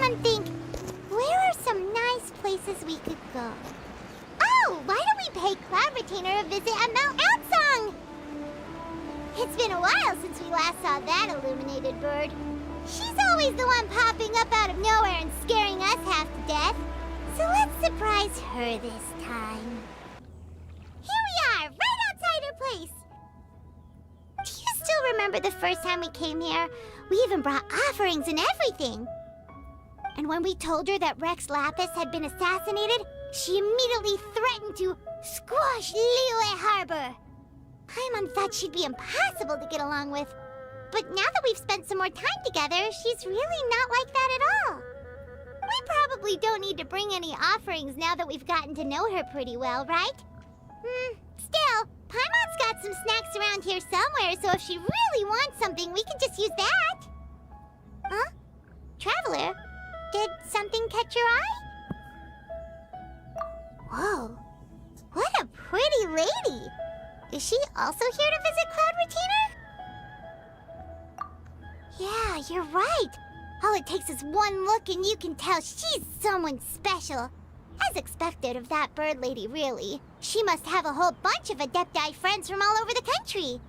Paimon think, where are some nice places we could go? Oh, why don't we pay Cloud Retainer a visit at Mount Outsong? It's been a while since we last saw that illuminated bird. She's always the one popping up out of nowhere and scaring us half to death. So let's surprise her this time. Here we are, right outside her place. Do you still remember the first time we came here? We even brought offerings and everything. And when we told her that Rex Lapis had been assassinated, she immediately threatened to squash Liyue Harbor. Paimon thought she'd be impossible to get along with. But now that we've spent some more time together, she's really not like that at all. We probably don't need to bring any offerings now that we've gotten to know her pretty well, right? Still, Paimon's got some snacks around here somewhere, so if she really wants something, we can just use that. Huh? Traveler, did something catch your eye? Whoa, what a pretty lady! Is she also here to visit Cloud Retainer? Yeah, you're right. All it takes is one look and you can tell she's someone special. As expected of that bird lady, really. She must have a whole bunch of Adepti friends from all over the country.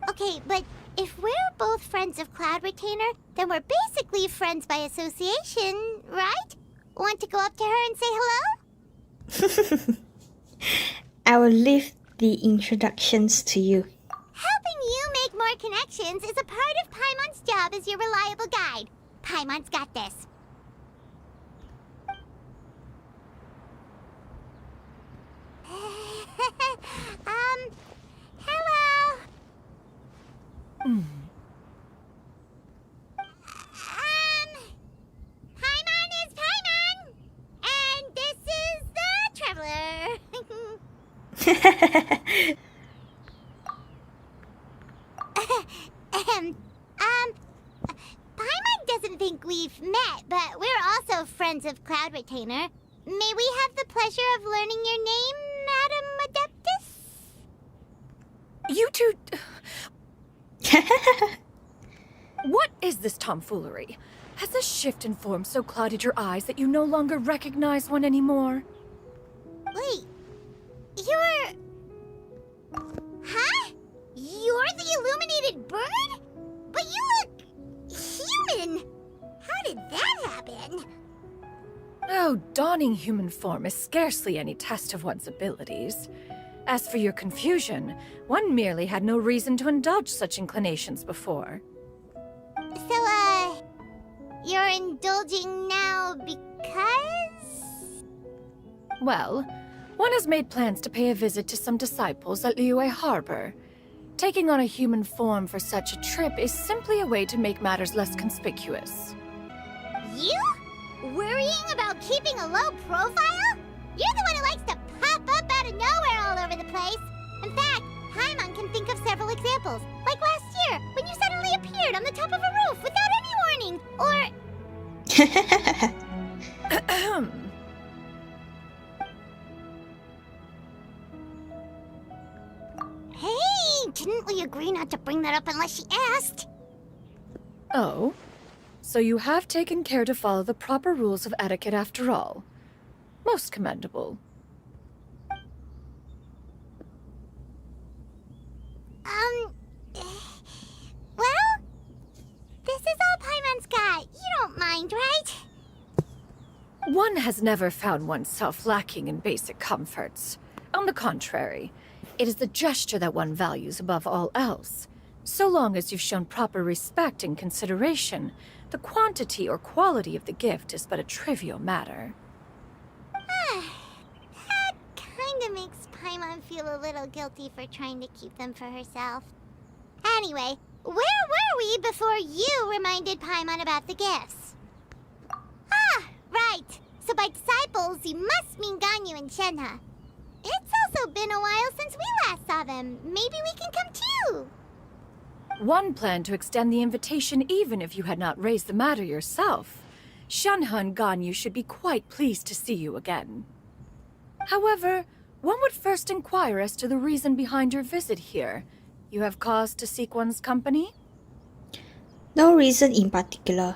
Okay, but if we're both friends of Cloud Retainer, then we're basically friends by association, right? Want to go up to her and say hello? I will leave the introductions to you. Helping you make more connections is a part of Paimon's job as your reliable guide. Paimon's got this. Hello. Paimon is Paimon, and this is the Traveler. Paimon doesn't think we've met, but we're also friends of Cloud Retainer. May we have the pleasure of learning your name, Madam Adeptus? You two... What is this tomfoolery? Has this shift in form so clouded your eyes that you no longer recognize one anymore? Wait, you're... Huh? You're the illuminated bird? But you look... human! How did that happen? Oh, donning human form is scarcely any test of one's abilities. As for your confusion, one merely had no reason to indulge such inclinations before. So, you're indulging now because... Well, one has made plans to pay a visit to some disciples at Liyue Harbor. Taking on a human form for such a trip is simply a way to make matters less conspicuous. You? Worrying about keeping a low profile? You're the one who likes to pop up out of nowhere all over the place. In fact, Paimon can think of several examples. Like last year, when you suddenly appeared on the top of a roof without any warning. Or... Hey, didn't we agree not to bring that up unless she asked? Oh? So you have taken care to follow the proper rules of etiquette after all. Most commendable. Well, this is all Paimon's got. You don't mind, right? One has never found oneself lacking in basic comforts. On the contrary, it is the gesture that one values above all else. So long as you've shown proper respect and consideration, the quantity or quality of the gift is but a trivial matter. That kinda makes Paimon feel a little guilty for trying to keep them for herself. Anyway, where were we before you reminded Paimon about the gifts? Ah, right. So by disciples, you must mean Ganyu and Shenhe. It's also been a while since we last saw them. Maybe we can come too. One planned to extend the invitation even if you had not raised the matter yourself. Shenhe and Ganyu should be quite pleased to see you again. However, one would first inquire as to the reason behind your visit here. You have cause to seek one's company? No reason in particular.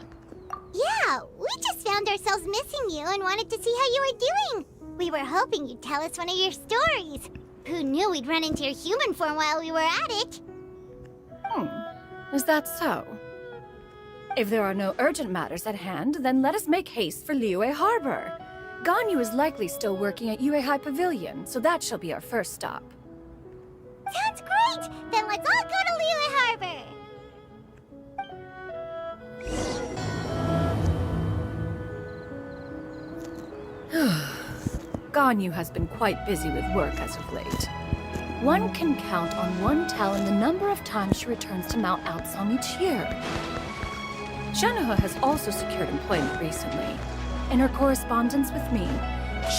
Yeah, we found ourselves missing you and wanted to see how you were doing. We were hoping you'd tell us one of your stories. Who knew we'd run into your human form while we were at it? Is that so? If there are no urgent matters at hand, then let us make haste for Liyue Harbor. Ganyu is likely still working at Yue High Pavilion, so that shall be our first stop. Sounds great! Then let's all go to Liyue Harbor! Ganyu has been quite busy with work as of late. One can count on one talon the number of times she returns to Mount Outsong each year. Shenhe has also secured employment recently. In her correspondence with me,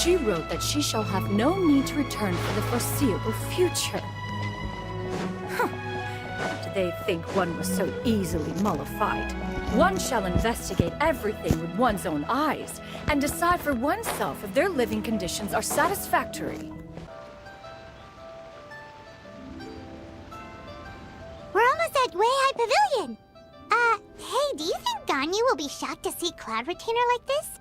she wrote that she shall have no need to return for the foreseeable future. Did they think one was so easily mollified? One shall investigate everything with one's own eyes and decide for oneself if their living conditions are satisfactory. We're almost at Way High Pavilion! Hey, do you think Ganyu will be shocked to see Cloud Retainer like this?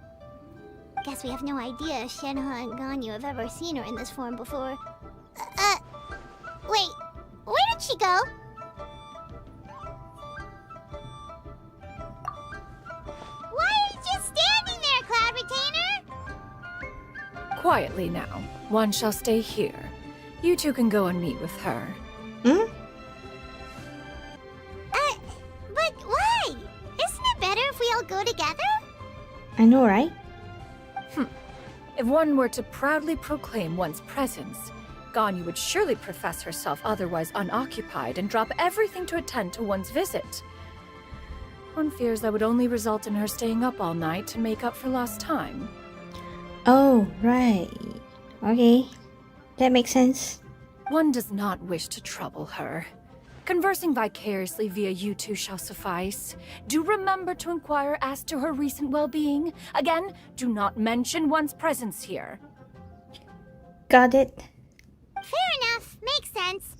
Guess we have no idea if Shenhe and Ganyu have ever seen her in this form before. Wait, where did she go? Why are you just standing there, Cloud Retainer? Quietly now. One shall stay here. You two can go and meet with her. Hmm? But why? Isn't it better if we all go together? I know, right? If one were to proudly proclaim one's presence, Ganyu would surely profess herself otherwise unoccupied and drop everything to attend to one's visit. One fears that would only result in her staying up all night to make up for lost time. Oh, right. Okay. That makes sense. One does not wish to trouble her. Conversing vicariously via you two shall suffice. Do remember to inquire as to her recent well-being. Again, do not mention one's presence here. Got it. Fair enough, makes sense.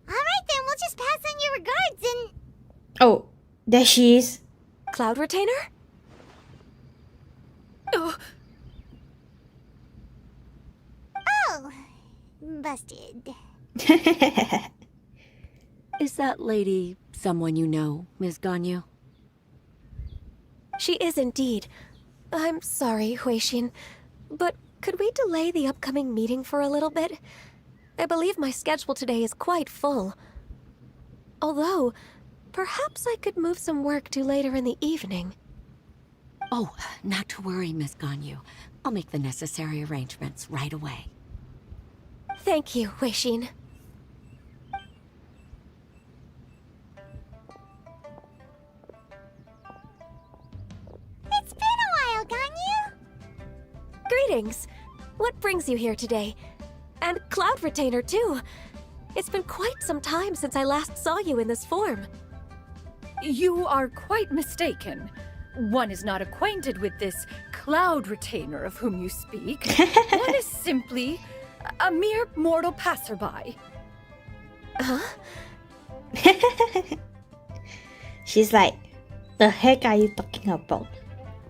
Alright then, we'll just pass on your regards and... Oh, there she is. Cloud Retainer? Oh, Oh, busted. Is that lady someone you know, Ms. Ganyu? She is indeed. I'm sorry, Huixin, but could we delay the upcoming meeting for a little bit? I believe my schedule today is quite full. Although, perhaps I could move some work to later in the evening. Oh, not to worry, Ms. Ganyu. I'll make the necessary arrangements right away. Thank you, Huixin. It's been a while, Ganyu. Greetings. What brings you here today? And Cloud Retainer, too. It's been quite some time since I last saw you in this form. you are quite mistaken. One is not acquainted with this Cloud Retainer of whom you speak. One is simply a mere mortal passerby. Huh? She's like, the heck are you talking about?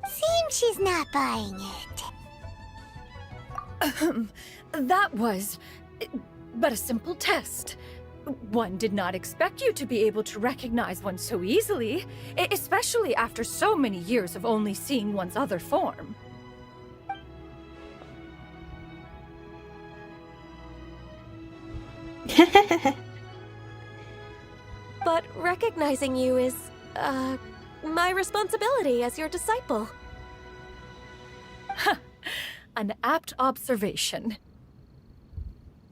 Seems she's not buying it. That was but a simple test. One did not expect you to be able to recognize one so easily, especially after so many years of only seeing one's other form. But recognizing you is, my responsibility as your disciple. An apt observation.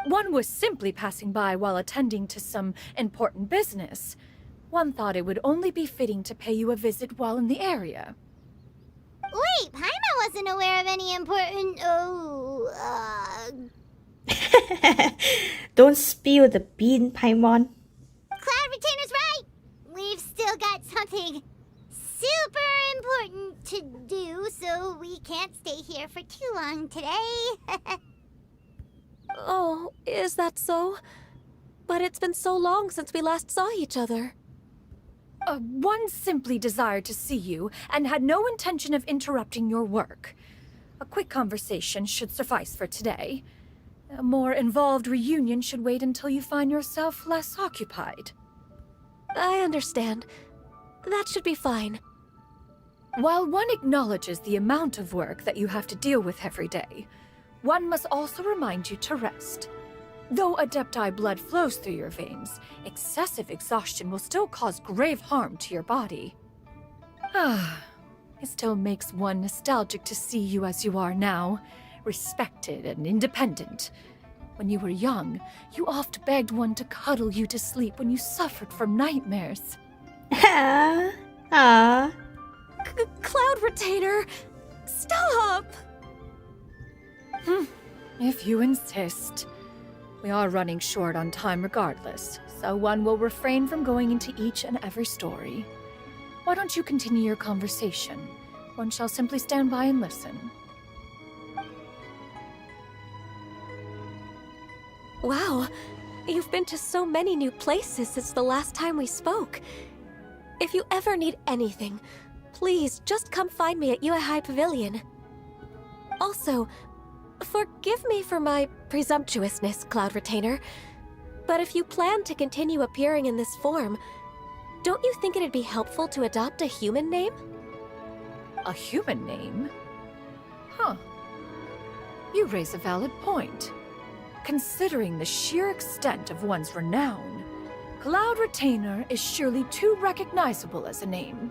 One was simply passing by while attending to some important business. One thought it would only be fitting to pay you a visit while in the area. Wait, Paimon wasn't aware of any important... Don't spill the bean, Paimon. Cloud Retainer's right! We've still got something super important to do, so we can't stay here for too long today. Oh, is that so? But it's been so long since we last saw each other. One simply desired to see you and had no intention of interrupting your work. A quick conversation should suffice for today. A more involved reunion should wait until you find yourself less occupied. I understand. That should be fine. While one acknowledges the amount of work that you have to deal with every day, one must also remind you to rest. Though Adepti blood flows through your veins, excessive exhaustion will still cause grave harm to your body. It still makes one nostalgic to see you as you are now, respected and independent. When you were young, you oft begged one to cuddle you to sleep when you suffered from nightmares. Ah. Cloud Retainer! Stop! If you insist. We are running short on time regardless, so one will refrain from going into each and every story. Why don't you continue your conversation? One shall simply stand by and listen. Wow, you've been to so many new places since the last time we spoke. If you ever need anything, please just come find me at Liyue High Pavilion. Also, forgive me for my presumptuousness, Cloud Retainer, but if you plan to continue appearing in this form, don't you think it'd be helpful to adopt a human name? A human name? Huh. You raise a valid point. Considering the sheer extent of one's renown, Cloud Retainer is surely too recognizable as a name.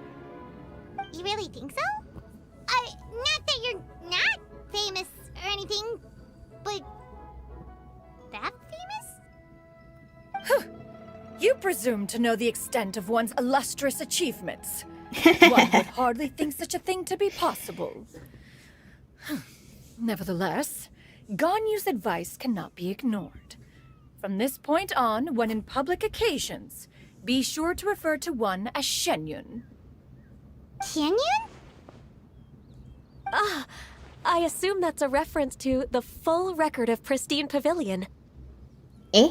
You really think so? Not that you're not famous or anything, but that famous? You presume to know the extent of one's illustrious achievements. One would hardly think such a thing to be possible. Nevertheless, Ganyu's advice cannot be ignored. From this point on, when in public occasions, be sure to refer to one as Xianyun. Xianyun? I assume that's a reference to the full record of Pristine Pavilion. Eh?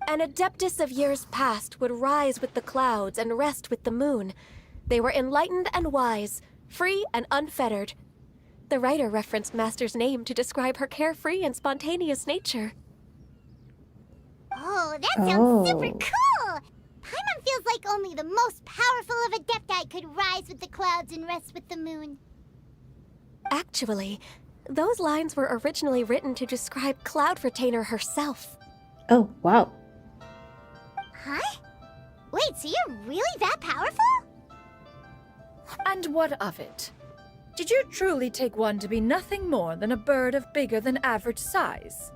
An adeptus of years past would rise with the clouds and rest with the moon. They were enlightened and wise, free and unfettered. The writer referenced Master's name to describe her carefree and spontaneous nature. Oh, that sounds super cool! Paimon feels like only the most powerful of Adepti could rise with the clouds and rest with the moon. Actually, those lines were originally written to describe Cloud Retainer herself. Oh, wow. Huh? Wait, so you're really that powerful? And what of it? Did you truly take one to be nothing more than a bird of bigger than average size?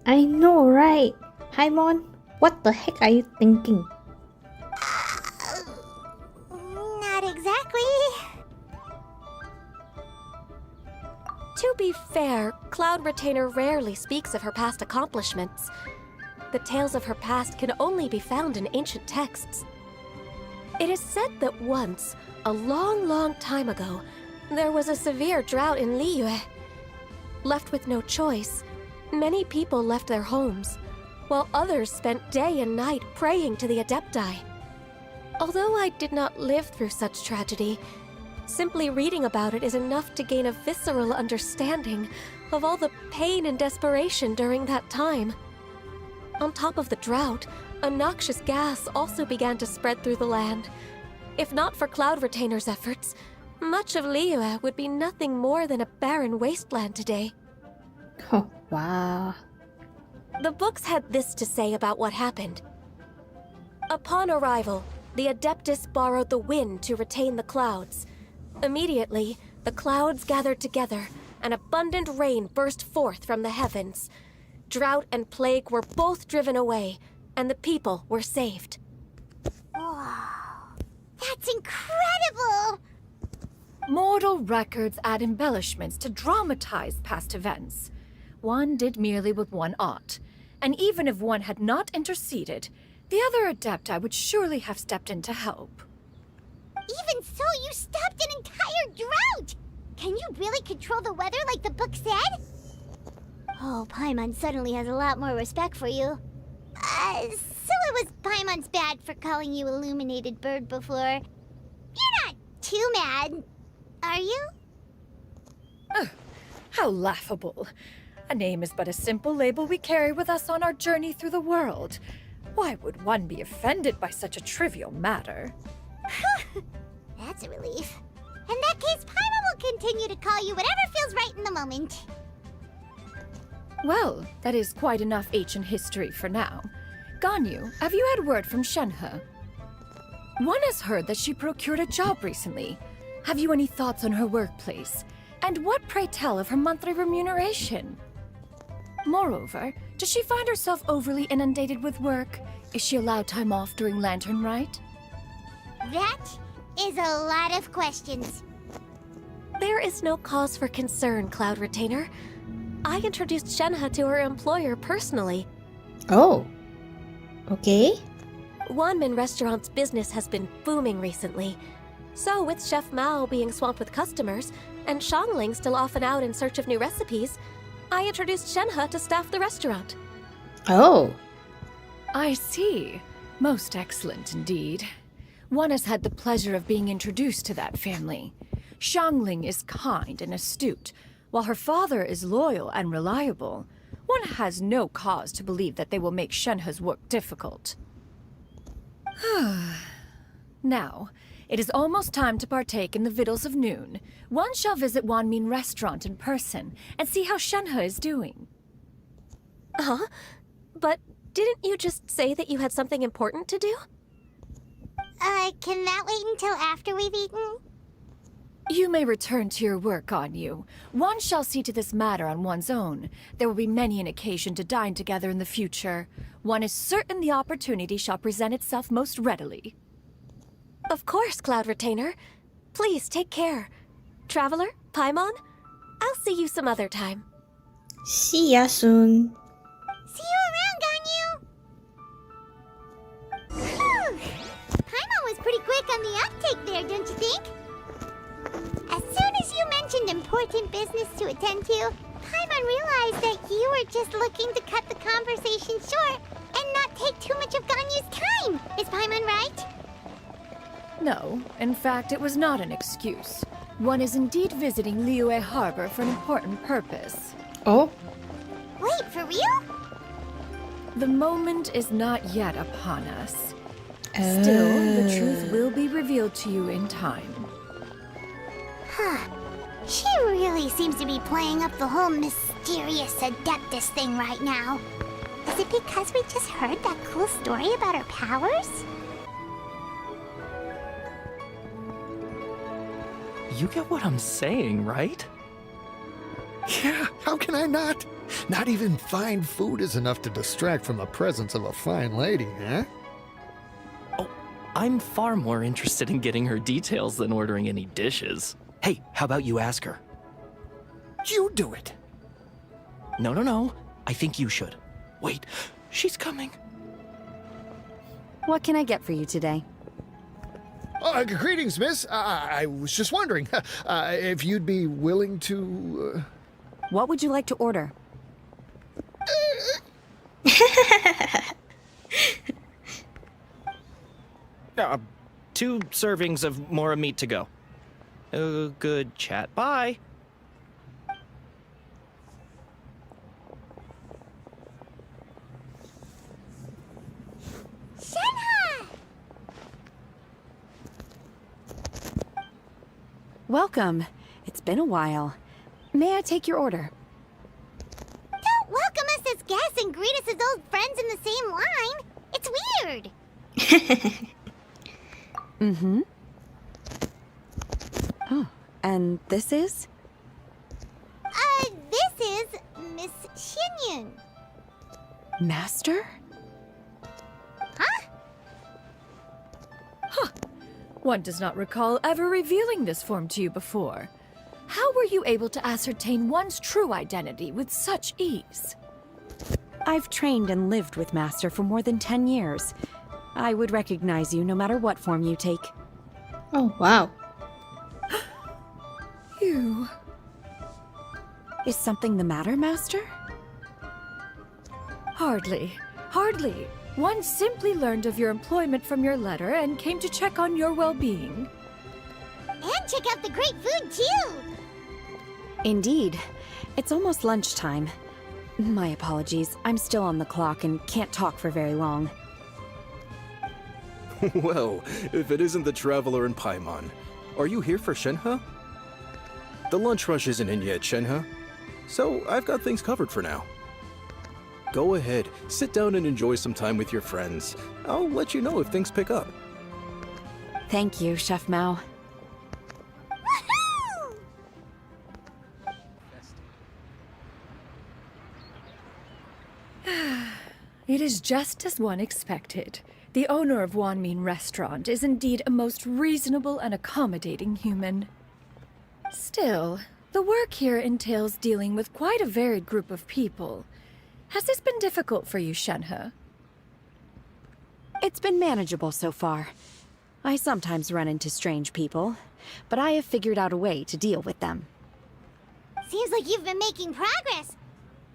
I know, right? Paimon, what the heck are you thinking? Not exactly. To be fair, Cloud Retainer rarely speaks of her past accomplishments. The tales of her past can only be found in ancient texts. It is said that once, a long, long time ago, there was a severe drought in Liyue. Left with no choice, many people left their homes, while others spent day and night praying to the Adepti. Although I did not live through such tragedy, simply reading about it is enough to gain a visceral understanding of all the pain and desperation during that time. On top of the drought, a noxious gas also began to spread through the land. If not for Cloud Retainer's efforts, much of Liyue would be nothing more than a barren wasteland today. Oh, wow. The books had this to say about what happened. Upon arrival, the Adeptus borrowed the wind to retain the clouds. Immediately, the clouds gathered together, and abundant rain burst forth from the heavens. Drought and plague were both driven away, and the people were saved. Wow. That's incredible! Mortal records add embellishments to dramatize past events. One did merely what one ought, and even if one had not interceded, the other Adepti would surely have stepped in to help. Even so, you stopped an entire drought! Can you really control the weather like the book said? Oh, Paimon suddenly has a lot more respect for you. So it was Paimon's bad for calling you Illuminated Bird before. You're not too mad, are you? How laughable. A name is but a simple label we carry with us on our journey through the world. Why would one be offended by such a trivial matter? That's a relief. In that case, Paimon will continue to call you whatever feels right in the moment. Well, that is quite enough ancient history for now. Ganyu, have you had word from Shenhe? One has heard that she procured a job recently. Have you any thoughts on her workplace? And what, pray tell, of her monthly remuneration? Moreover, does she find herself overly inundated with work? Is she allowed time off during Lantern Rite? That is a lot of questions. There is no cause for concern, Cloud Retainer. I introduced Shenhe to her employer personally. Oh. Okay. Wanmin Restaurant's business has been booming recently. So, with Chef Mao being swamped with customers, and Xiangling still off and out in search of new recipes, I introduced Shenhe to staff the restaurant. Oh. I see. Most excellent indeed. One has had the pleasure of being introduced to that family. Xiangling is kind and astute, while her father is loyal and reliable. One has no cause to believe that they will make Shenhe's work difficult. Now, it is almost time to partake in the victuals of noon. One shall visit Wanmin Restaurant in person and see how Shenhe is doing. Huh? But didn't you just say that you had something important to do? Can that wait until after we've eaten? You may return to your work, Ganyu. One shall see to this matter on one's own. There will be many an occasion to dine together in the future. One is certain the opportunity shall present itself most readily. Of course, Cloud Retainer. Please take care. Traveler, Paimon, I'll see you some other time. See ya soon. See you around, Ganyu! Phew. Paimon was pretty quick on the uptake there, don't you think? As soon as you mentioned important business to attend to, Paimon realized that you were just looking to cut the conversation short and not take too much of Ganyu's time. Is Paimon right? No, in fact, it was not an excuse. One is indeed visiting Liyue Harbor for an important purpose. Oh. Wait, for real? The moment is not yet upon us. Still, the truth will be revealed to you in time. Huh. She really seems to be playing up the whole mysterious Adeptus thing right now. Is it because we just heard that cool story about her powers? You get what I'm saying, right? Yeah, how can I not? Not even fine food is enough to distract from the presence of a fine lady, huh? Oh, I'm far more interested in getting her details than ordering any dishes. Hey, how about you ask her? You do it. No. I think you should. Wait, she's coming. What can I get for you today? Greetings, miss. I was just wondering if you'd be willing to... What would you like to order? 2 servings of Mora meat to go. Good chat. Bye. Shenhe! Welcome. It's been a while. May I take your order? Don't welcome us as guests and greet us as old friends in the same line. It's weird. Mm-hmm. Oh, and this is? This is Miss Xianyun. Master? Huh? One does not recall ever revealing this form to you before. How were you able to ascertain one's true identity with such ease? I've trained and lived with Master for more than 10 years. I would recognize you no matter what form you take. Oh, wow. You... Is something the matter, Master? Hardly. One simply learned of your employment from your letter and came to check on your well-being. And check out the great food, too! Indeed. It's almost lunchtime. My apologies. I'm still on the clock and can't talk for very long. Well, if it isn't the Traveler in Paimon, are you here for Shenhe? The lunch rush isn't in yet, Shenhe, so I've got things covered for now. Go ahead, sit down and enjoy some time with your friends. I'll let you know if things pick up. Thank you, Chef Mao. Woohoo! It is just as one expected. The owner of Wanmin Restaurant is indeed a most reasonable and accommodating human. Still, the work here entails dealing with quite a varied group of people. Has this been difficult for you, Shenhe? It's been manageable so far. I sometimes run into strange people, but I have figured out a way to deal with them. Seems like you've been making progress.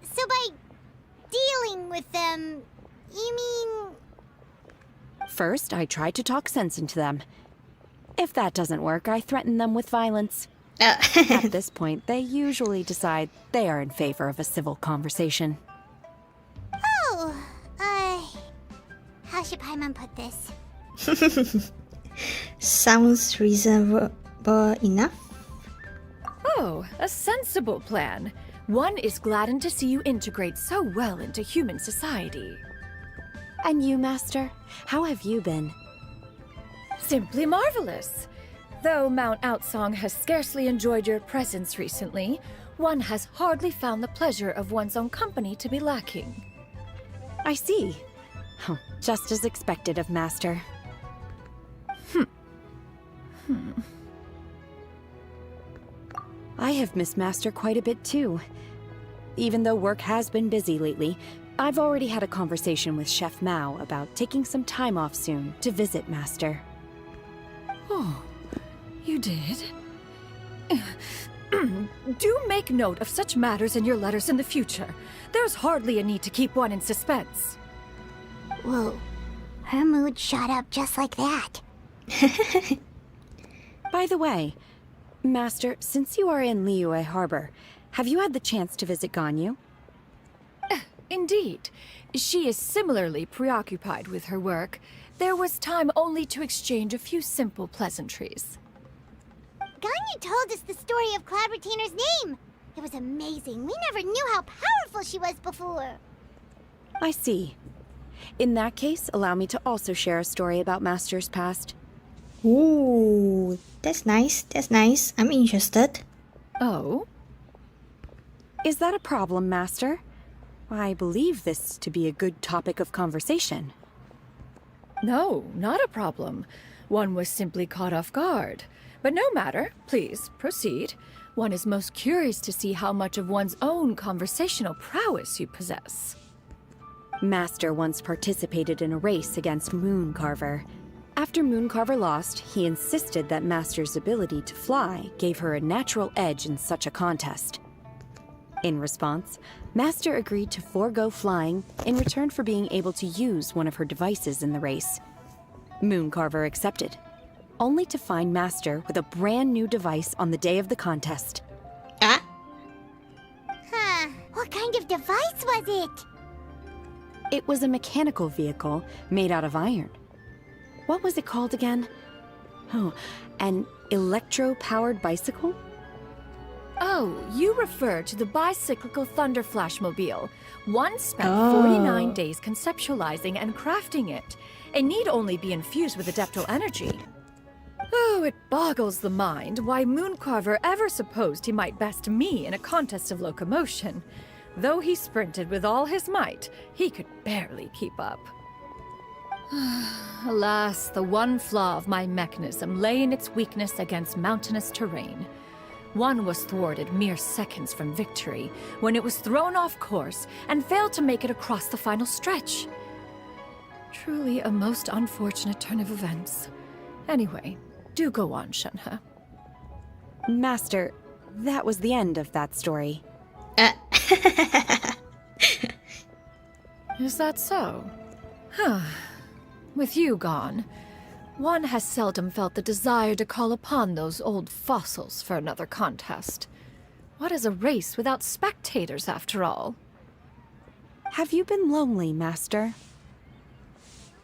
So by dealing with them, you mean... First, I try to talk sense into them. If that doesn't work, I threaten them with violence. At this point, they usually decide they are in favor of a civil conversation. Oh, how should Paimon put this? Sounds reasonable enough. Oh, a sensible plan. One is gladdened to see you integrate so well into human society. And you, Master? How have you been? Simply marvelous. Though Mount Outsong has scarcely enjoyed your presence recently, one has hardly found the pleasure of one's own company to be lacking. I see. Oh, just as expected of Master. I have missed Master quite a bit too. Even though work has been busy lately, I've already had a conversation with Chef Mao about taking some time off soon to visit Master. Oh, you did? Do make note of such matters in your letters in the future. There's hardly a need to keep one in suspense. Whoa, her mood shot up just like that. By the way, Master, since you are in Liyue Harbor, have you had the chance to visit Ganyu? Indeed. She is similarly preoccupied with her work. There was time only to exchange a few simple pleasantries. Ganyu told us the story of Cloud Retainer's name. It was amazing. We never knew how powerful she was before. I see. In that case, allow me to also share a story about Master's past. Ooh, that's nice. That's nice. I'm interested. Oh? Is that a problem, Master? I believe this to be a good topic of conversation. No, not a problem. One was simply caught off guard. But no matter. Please, proceed. One is most curious to see how much of one's own conversational prowess you possess. Master once participated in a race against Mooncarver. After Mooncarver lost, he insisted that Master's ability to fly gave her a natural edge in such a contest. In response, Master agreed to forego flying in return for being able to use one of her devices in the race. Mooncarver accepted, only to find Master with a brand new device on the day of the contest. Ah, Huh, what kind of device was it? It was a mechanical vehicle made out of iron. What was it called again? Oh, an electro-powered bicycle? Oh, you refer to the bicyclical Thunder Flashmobile. One spent Oh. 49 days conceptualizing and crafting it. It need only be infused with adeptal energy. Oh, it boggles the mind why Mooncarver ever supposed he might best me in a contest of locomotion. Though he sprinted with all his might, he could barely keep up. Alas, the one flaw of my mechanism lay in its weakness against mountainous terrain. One was thwarted mere seconds from victory when it was thrown off course and failed to make it across the final stretch. Truly a most unfortunate turn of events. Anyway, do go on, Shenhe. Master, that was the end of that story. Is that so? With you gone, one has seldom felt the desire to call upon those old fossils for another contest. What is a race without spectators, after all? Have you been lonely, Master?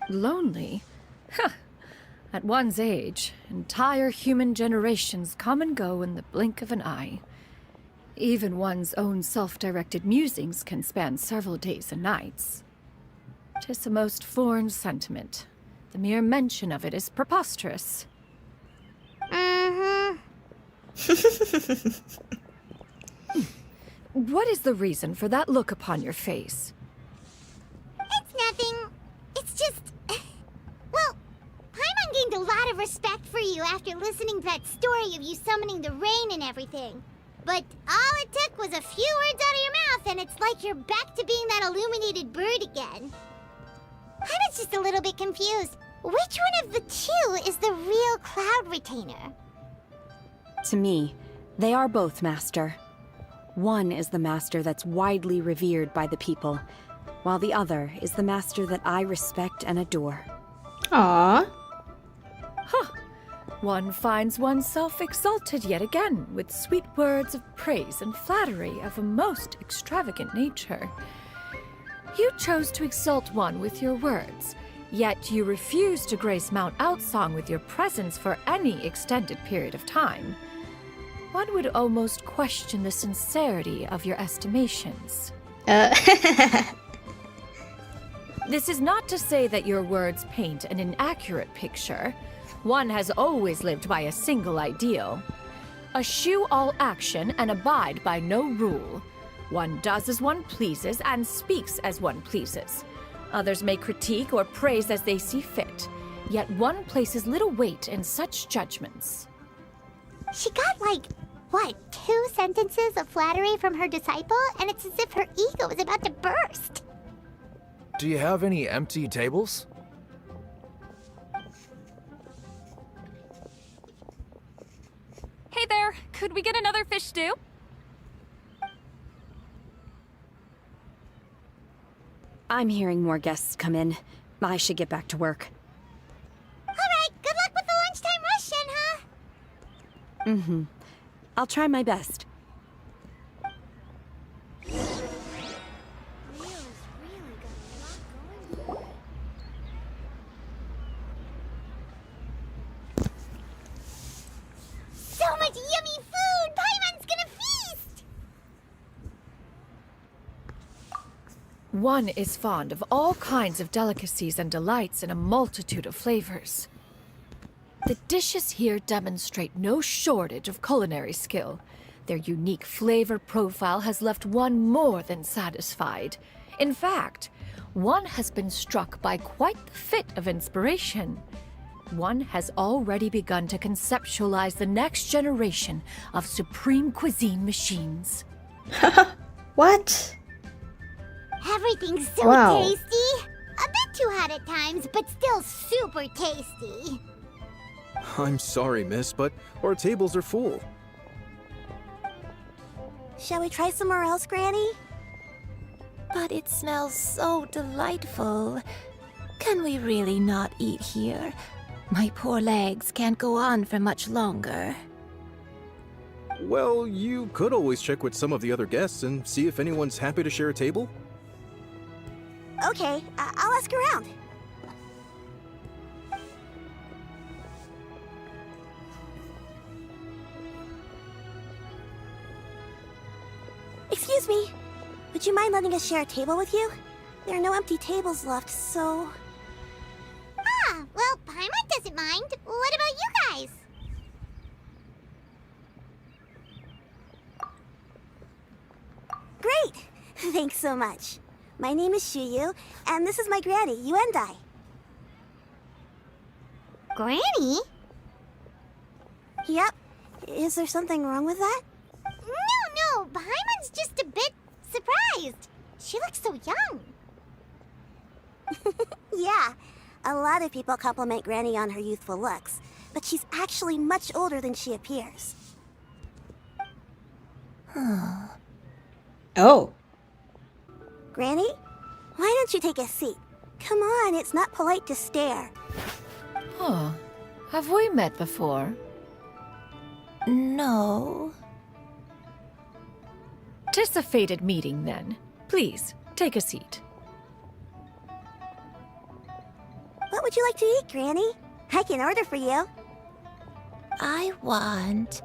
Lonely? Huh. At one's age, entire human generations come and go in the blink of an eye. Even one's own self-directed musings can span several days and nights. 'Tis a most foreign sentiment. The mere mention of it is preposterous. What is the reason for that look upon your face? It's nothing. It's just... Well, Paimon gained a lot of respect for you after listening to that story of you summoning the rain and everything. But all it took was a few words out of your mouth and it's like you're back to being that illuminated bird again. Paimon's just a little bit confused. Which one of the two is the real Cloud Retainer? To me, they are both, Master. One is the master that's widely revered by the people, while the other is the master that I respect and adore. Aww. Huh. One finds oneself exalted yet again with sweet words of praise and flattery of a most extravagant nature. You chose to exalt one with your words, yet you refuse to grace Mount Outsong with your presence for any extended period of time. One would almost question the sincerity of your estimations. This is not to say that your words paint an inaccurate picture. One has always lived by a single ideal. Eschew all action and abide by no rule. One does as one pleases and speaks as one pleases. Others may critique or praise as they see fit, yet one places little weight in such judgments. She got what, 2 sentences of flattery from her disciple, and it's as if her ego is about to burst. Do you have any empty tables? Hey there, could we get another fish stew? I'm hearing more guests come in. I should get back to work. Alright, good luck with the lunchtime rush, Shenhe! Mm-hmm. I'll try my best. So much yummy food! Paimon's gonna feast! One is fond of all kinds of delicacies and delights in a multitude of flavors. The dishes here demonstrate no shortage of culinary skill. Their unique flavor profile has left one more than satisfied. In fact, one has been struck by quite the fit of inspiration. One has already begun to conceptualize the next generation of supreme cuisine machines. What? Everything's so Wow. tasty! A bit too hot at times, but still super tasty. I'm sorry, miss, but our tables are full. Shall we try somewhere else, Granny? But it smells so delightful. Can we really not eat here? My poor legs can't go on for much longer. Well, you could always check with some of the other guests and see if anyone's happy to share a table. Okay, I'll ask around. Excuse me. Would you mind letting us share a table with you? There are no empty tables left, so... Ah, well, Paimon doesn't mind. What about you guys? Great! Thanks so much. My name is Xiu, and this is my granny, Yuendai. Granny? Yep. Is there something wrong with that? No, Paimon's just a bit surprised. She looks so young. Yeah, a lot of people compliment Granny on her youthful looks, but she's actually much older than she appears. Oh. Granny, why don't you take a seat? Come on, it's not polite to stare. Huh. Have we met before? No. 'Tis a fated meeting, then. Please, take a seat. What would you like to eat, Granny? I can order for you. I want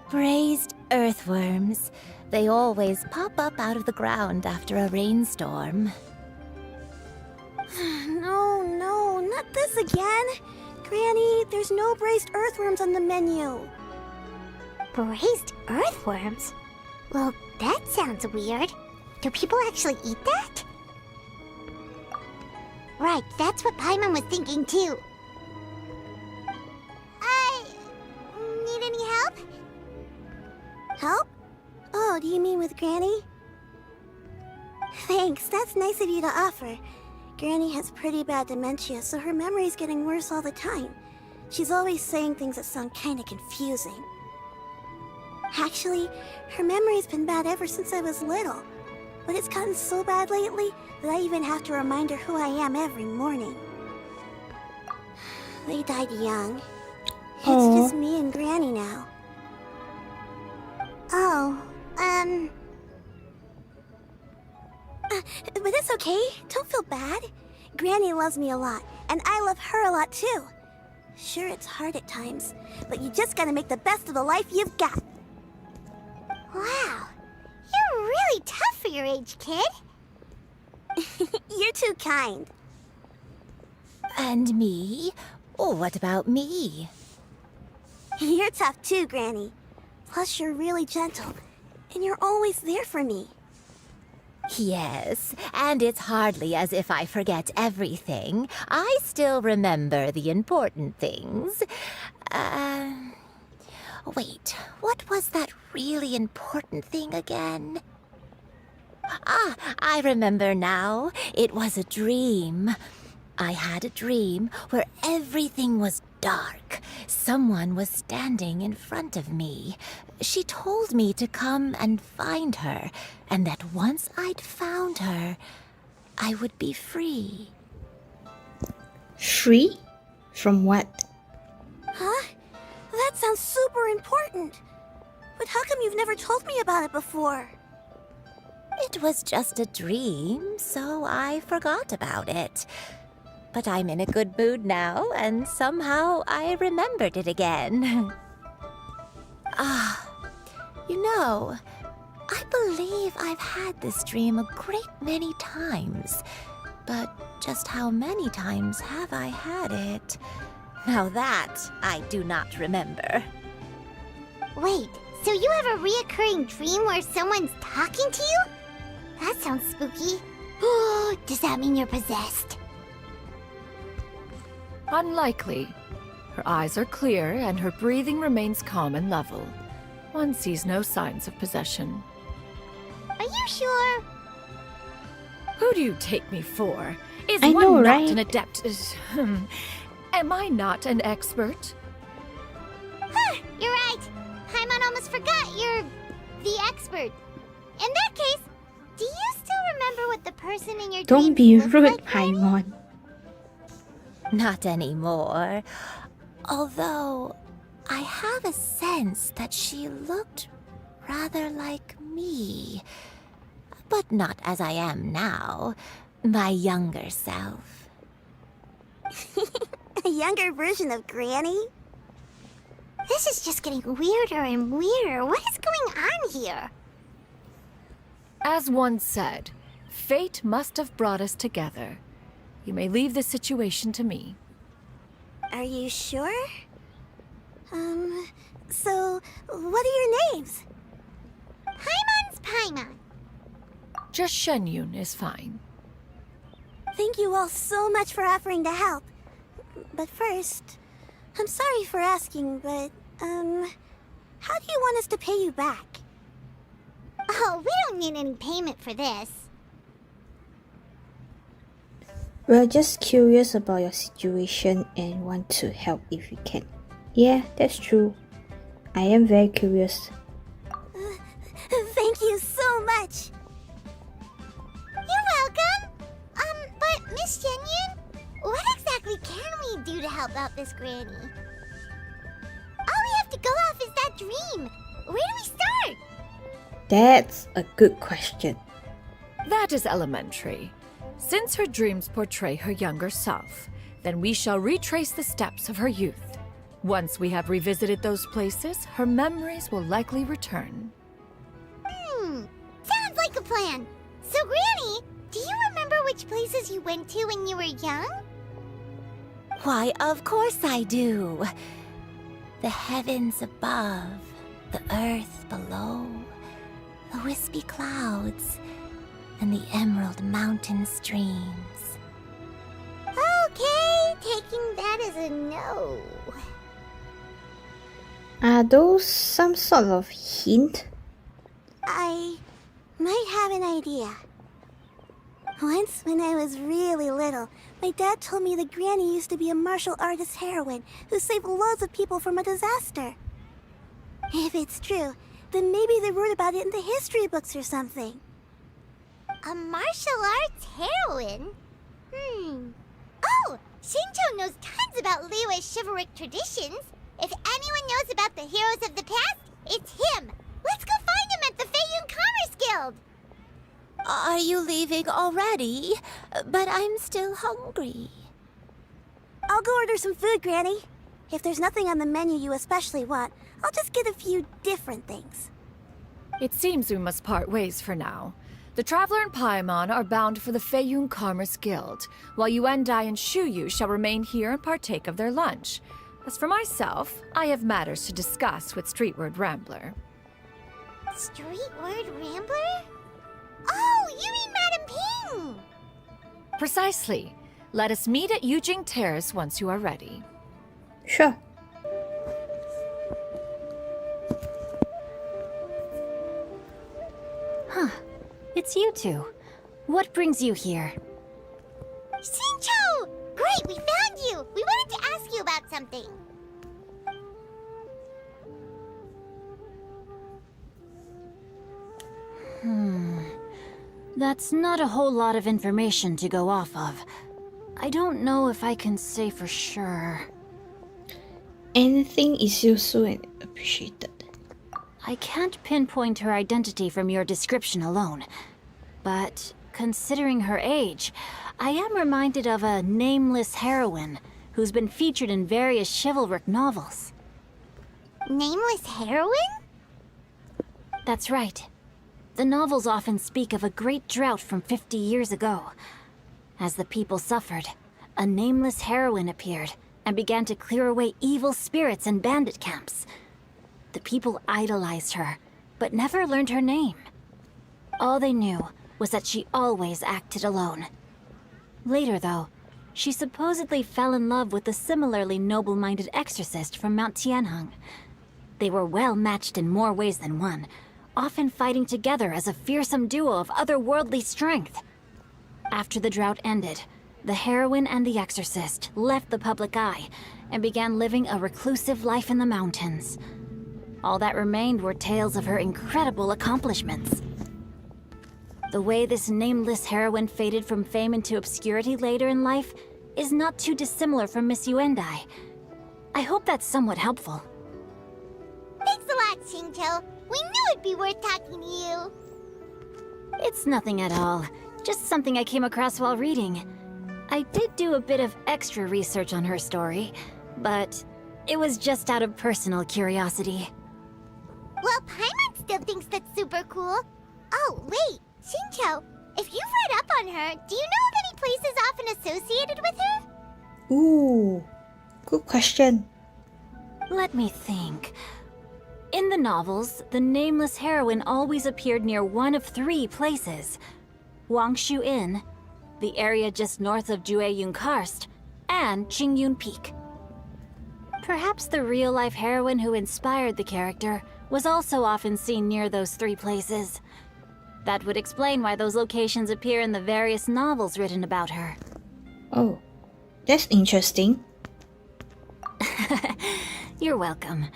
braised earthworms. They always pop up out of the ground after a rainstorm. No, not this again. Granny, there's no braised earthworms on the menu. Braised earthworms? Well, that sounds weird. Do people actually eat that? Right, that's what Paimon was thinking too. Need any help? Help? Oh, do you mean with Granny? Thanks, that's nice of you to offer. Granny has pretty bad dementia, so her memory's getting worse all the time. She's always saying things that sound kinda confusing. Actually, her memory's been bad ever since I was little. But it's gotten so bad lately that I even have to remind her who I am every morning. They died young. It's just me and Granny now. But it's okay. Don't feel bad. Granny loves me a lot, and I love her a lot too. Sure, it's hard at times, but you just gotta make the best of the life you've got. Wow, you're really tough for your age, kid. You're too kind. And me? Oh, what about me? You're tough too, Granny. Plus, you're really gentle, and you're always there for me. Yes, and it's hardly as if I forget everything. I still remember the important things. Wait, what was that really important thing again? Ah, I remember now. It was a dream. I had a dream where everything was dark. Someone was standing in front of me. She told me to come and find her, and that once I'd found her, I would be free. Free? From what? Huh? That sounds super important. But how come you've never told me about it before? It was just a dream, so I forgot about it. But I'm in a good mood now, and somehow I remembered it again. You know, I believe I've had this dream a great many times. But just how many times have I had it? Now that I do not remember. Wait, so you have a reoccurring dream where someone's talking to you? That sounds spooky. Does that mean you're possessed? Unlikely. Her eyes are clear and her breathing remains calm and level. One sees no signs of possession. Are you sure? Who do you take me for? Is I one know, not right? an adept? Am I not an expert? You're right. Paimon almost forgot you're the expert. In that case, do you still remember what the person in your Don't dreams be looked rude, like? Paimon. Not anymore. Although, I have a sense that she looked rather like me. But not as I am now. My younger self. A younger version of Granny? This is just getting weirder and weirder. What is going on here? As one said, fate must have brought us together. You may leave the situation to me. Are you sure? So, what are your names? Paimon's Paimon. Just Xianyun is fine. Thank you all so much for offering to help. But first, I'm sorry for asking, but, how do you want us to pay you back? Oh, we don't need any payment for this. We're just curious about your situation and want to help if we can. Yeah, that's true. I am very curious. Thank you so much. You're welcome. But Miss Xianyun? What exactly can we do to help out this granny? All we have to go off is that dream. Where do we start? That's a good question. That is elementary. Since her dreams portray her younger self, then we shall retrace the steps of her youth. Once we have revisited those places, her memories will likely return. Sounds like a plan. So, Granny, do you remember which places you went to when you were young? Why, of course I do. The heavens above, the earth below, the wispy clouds, and the emerald mountain streams. Okay, taking that as a no. Are those some sort of hint? I might have an idea. Once, when I was really little, my dad told me that Granny used to be a martial artist heroine who saved loads of people from a disaster. If it's true, then maybe they wrote about it in the history books or something. A martial arts heroine? Oh, Shinto knows tons about Liyue's chivalric traditions. If anyone knows about the heroes of the past, it's him. Let's go find him at the Feiyun Commerce Guild. Are you leaving already? But I'm still hungry. I'll go order some food, Granny. If there's nothing on the menu you especially want, I'll just get a few different things. It seems we must part ways for now. The Traveler and Paimon are bound for the Feiyun Commerce Guild, while Yuendai and Shuyu shall remain here and partake of their lunch. As for myself, I have matters to discuss with Streetward Rambler. Streetward Rambler? Oh, you mean Madam Ping! Precisely. Let us meet at Yujing Terrace once you are ready. Sure. Huh. It's you two. What brings you here? Shincho! Great, we found you! We wanted to ask you about something. That's not a whole lot of information to go off of. I don't know if I can say for sure. Anything is useful and appreciated. I can't pinpoint her identity from your description alone. But considering her age, I am reminded of a nameless heroine who's been featured in various chivalric novels. Nameless heroine? That's right. The novels often speak of a great drought from 50 years ago. As the people suffered, a nameless heroine appeared and began to clear away evil spirits and bandit camps. The people idolized her, but never learned her name. All they knew was that she always acted alone. Later, though, she supposedly fell in love with a similarly noble-minded exorcist from Mount Tianheng. They were well matched in more ways than one, often fighting together as a fearsome duo of otherworldly strength. After the drought ended, the heroine and the exorcist left the public eye and began living a reclusive life in the mountains. All that remained were tales of her incredible accomplishments. The way this nameless heroine faded from fame into obscurity later in life is not too dissimilar from Miss Yuendai. I hope that's somewhat helpful. Thanks a lot, Shinto. We knew it'd be worth talking to you. It's nothing at all. Just something I came across while reading. I did do a bit of extra research on her story, but it was just out of personal curiosity. Well, Paimon still thinks that's super cool. Oh, wait, Shinto, if you've read up on her, do you know of any places often associated with her? Ooh, good question. Let me think. In the novels, the nameless heroine always appeared near one of three places. Wangshu Inn, the area just north of Jueyun Karst, and Qingyun Peak. Perhaps the real-life heroine who inspired the character was also often seen near those three places. That would explain why those locations appear in the various novels written about her. Oh, that's interesting. You're welcome.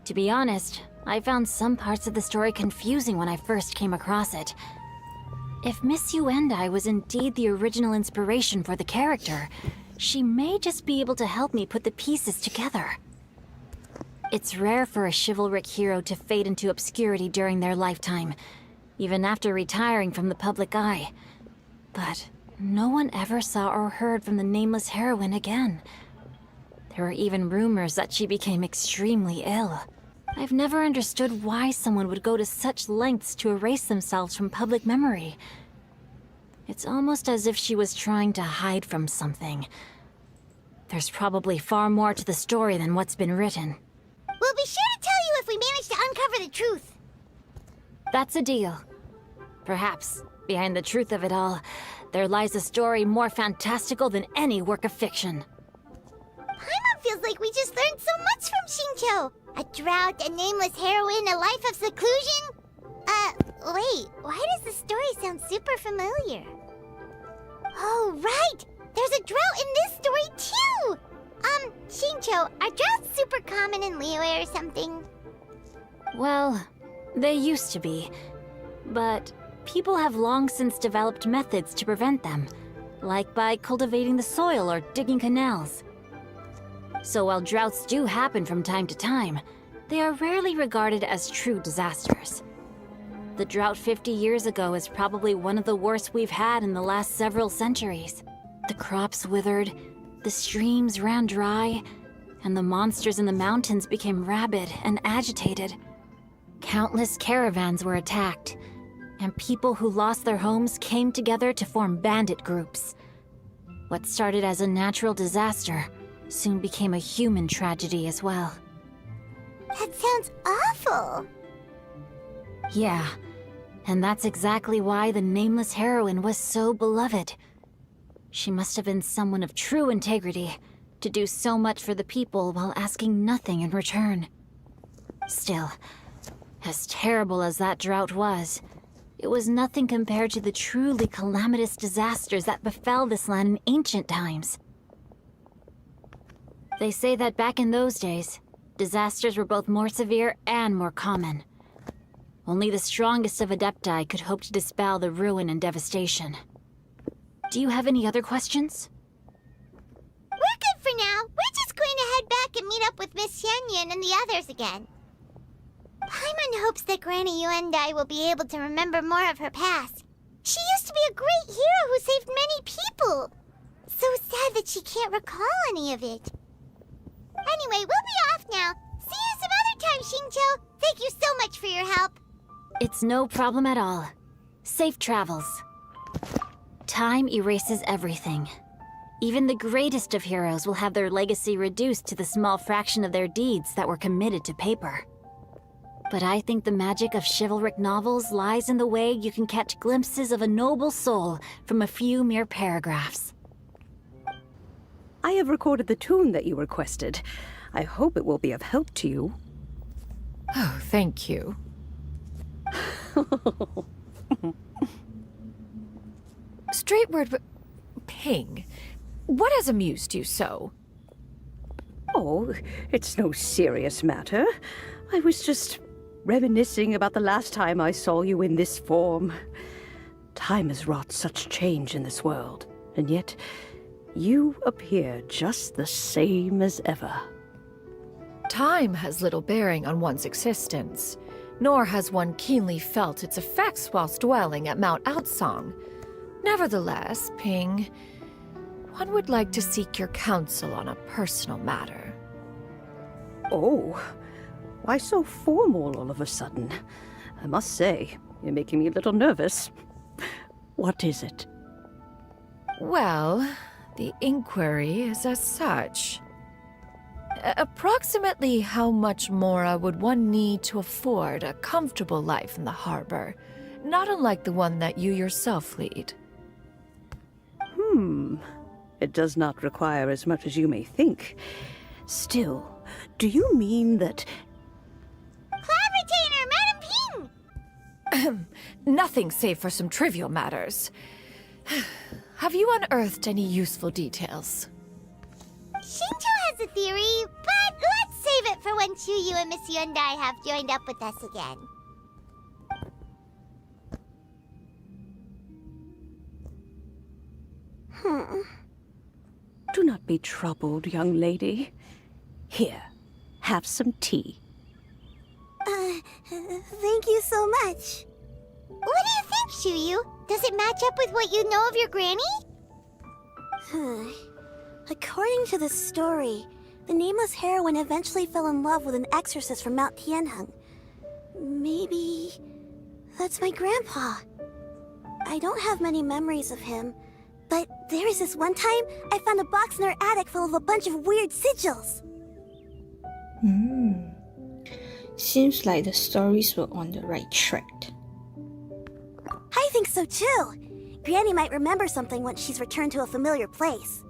To be honest, I found some parts of the story confusing when I first came across it. If Miss Yuendai was indeed the original inspiration for the character, she may just be able to help me put the pieces together. It's rare for a chivalric hero to fade into obscurity during their lifetime, even after retiring from the public eye. But no one ever saw or heard from the nameless heroine again. There were even rumors that she became extremely ill. I've never understood why someone would go to such lengths to erase themselves from public memory. It's almost as if she was trying to hide from something. There's probably far more to the story than what's been written. We'll be sure to tell you if we manage to uncover the truth. That's a deal. Perhaps, behind the truth of it all, there lies a story more fantastical than any work of fiction. Paimon feels like we just learned so much from Xingqiu. A drought, a nameless heroine, a life of seclusion. Wait, why does the story sound super familiar? Oh, right! There's a drought in this story, too! Xingqiu, are droughts super common in Liyue or something? Well, they used to be. But people have long since developed methods to prevent them, like by cultivating the soil or digging canals. So while droughts do happen from time to time, they are rarely regarded as true disasters. The drought 50 years ago is probably one of the worst we've had in the last several centuries. The crops withered, the streams ran dry, and the monsters in the mountains became rabid and agitated. Countless caravans were attacked, and people who lost their homes came together to form bandit groups. What started as a natural disaster soon became a human tragedy as well. That sounds awful. Yeah, and that's exactly why the nameless heroine was so beloved. She must have been someone of true integrity, to do so much for the people while asking nothing in return. Still, as terrible as that drought was, it was nothing compared to the truly calamitous disasters that befell this land in ancient times. They say that back in those days, disasters were both more severe and more common. Only the strongest of Adepti could hope to dispel the ruin and devastation. Do you have any other questions? We're good for now. We're just going to head back and meet up with Miss Xianyun and the others again. Paimon hopes that Granny Yuendai will be able to remember more of her past. She used to be a great hero who saved many people. So sad that she can't recall any of it. Anyway, we'll be off now. See you some other time, Xingqiu. Thank you so much for your help. It's no problem at all. Safe travels. Time erases everything. Even the greatest of heroes will have their legacy reduced to the small fraction of their deeds that were committed to paper. But I think the magic of chivalric novels lies in the way you can catch glimpses of a noble soul from a few mere paragraphs. I have recorded the tune that you requested. I hope it will be of help to you. Oh, thank you. Straight word, but Ping, what has amused you so? Oh, it's no serious matter. I was just reminiscing about the last time I saw you in this form. Time has wrought such change in this world, and yet you appear just the same as ever. Time has little bearing on one's existence, nor has one keenly felt its effects whilst dwelling at Mount Outsong. Nevertheless, Ping, one would like to seek your counsel on a personal matter. Oh, why so formal all of a sudden? I must say, you're making me a little nervous. What is it? Well, the inquiry is as such. Approximately how much mora would one need to afford a comfortable life in the harbor, not unlike the one that you yourself lead? It does not require as much as you may think. Still, do you mean that... Clav Retainer, Madam Ping! Nothing save for some trivial matters. Have you unearthed any useful details? Xingqiu has a theory, but let's save it for when Chuyu and Miss Yuendai have joined up with us again. Do not be troubled, young lady. Here, have some tea. Thank you so much. What do you think, Xiu? Does it match up with what you know of your granny? According to the story, the nameless heroine eventually fell in love with an exorcist from Mount Tianheng. Maybe that's my grandpa. I don't have many memories of him, but there was this one time I found a box in her attic full of a bunch of weird sigils. Seems like the stories were on the right track. I think so too. Granny might remember something once she's returned to a familiar place.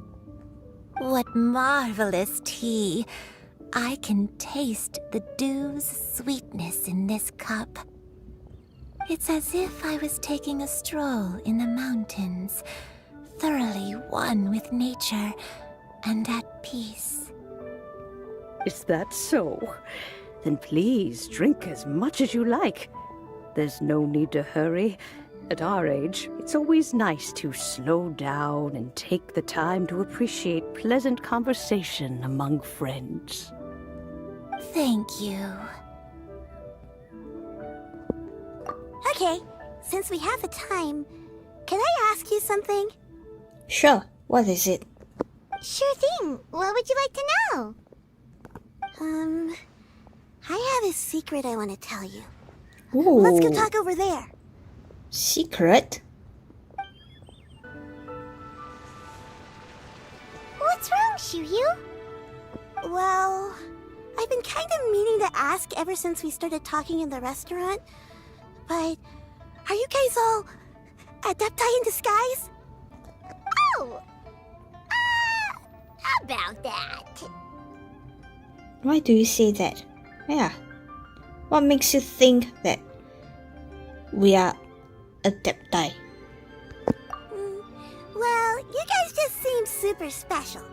What marvelous tea. I can taste the dew's sweetness in this cup. It's as if I was taking a stroll in the mountains, thoroughly one with nature and at peace. Is that so? Then please drink as much as you like. There's no need to hurry. At our age, it's always nice to slow down and take the time to appreciate pleasant conversation among friends. Thank you. Okay, since we have the time, can I ask you something? Sure, what is it? Sure thing. What would you like to know? I have a secret I want to tell you. Ooh. Let's go talk over there. Secret? What's wrong, Xiu? Well, I've been kind of meaning to ask ever since we started talking in the restaurant, but are you guys all adepti in disguise? Oh! About that. Why do you say that? Yeah. What makes you think that we are adepti? Well, you guys just seem super special.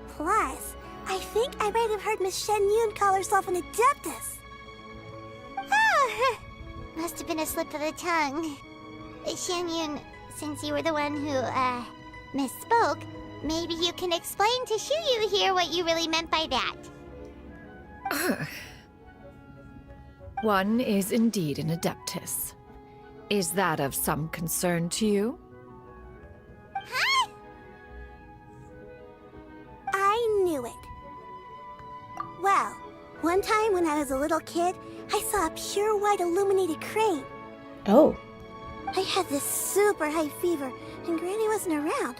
Plus, I think I might have heard Miss Xianyun call herself an adeptus. Oh, must have been a slip of the tongue. Xianyun, since you were the one who, misspoke, maybe you can explain to Xiu here what you really meant by that. One is indeed an adeptus. Is that of some concern to you? Huh? I knew it. Well, one time when I was a little kid, I saw a pure white illuminated crane. Oh. I had this super high fever, and Granny wasn't around.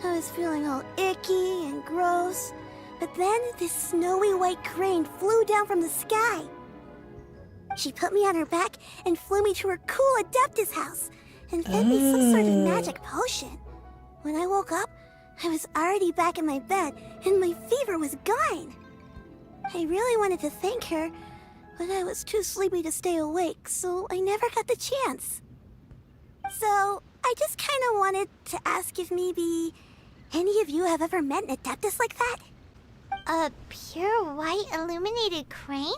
I was feeling all icky and gross. But then this snowy white crane flew down from the sky. She put me on her back and flew me to her cool Adeptus house and fed me some sort of magic potion. When I woke up, I was already back in my bed and my fever was gone. I really wanted to thank her, but I was too sleepy to stay awake, so I never got the chance. So I just kind of wanted to ask if maybe any of you have ever met an Adeptus like that? A pure white illuminated crane?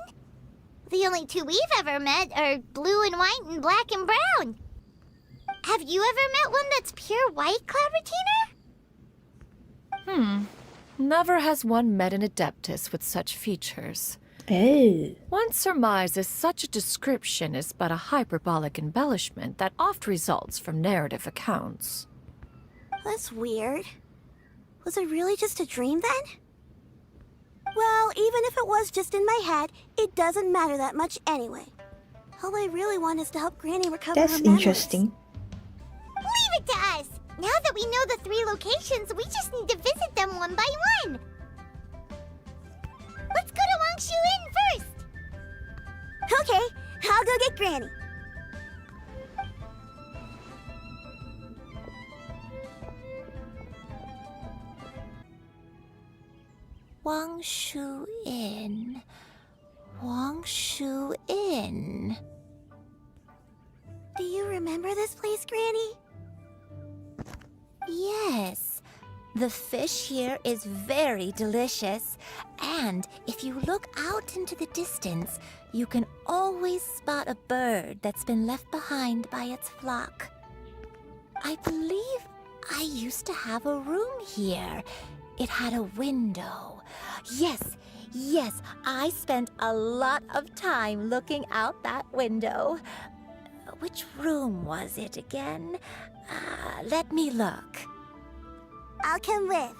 The only two we've ever met are blue and white and black and brown. Have you ever met one that's pure white, Cloud Retainer? Never has one met an adeptus with such features. Oh. One surmises such a description is but a hyperbolic embellishment that oft results from narrative accounts. That's weird. Was it really just a dream then? Well, even if it was just in my head, it doesn't matter that much anyway. All I really want is to help Granny recover her That's memories. interesting. Leave it to us! Now that we know the 3 locations, we just need to visit them one by one. Let's go to Wangshu Inn first! Okay, I'll go get Granny. Wangshu Inn. Wangshu Inn. Do you remember this place, Granny? Yes. The fish here is very delicious. And if you look out into the distance, you can always spot a bird that's been left behind by its flock. I believe I used to have a room here. It had a window. Yes, I spent a lot of time looking out that window. Which room was it again? Let me look. I'll come with.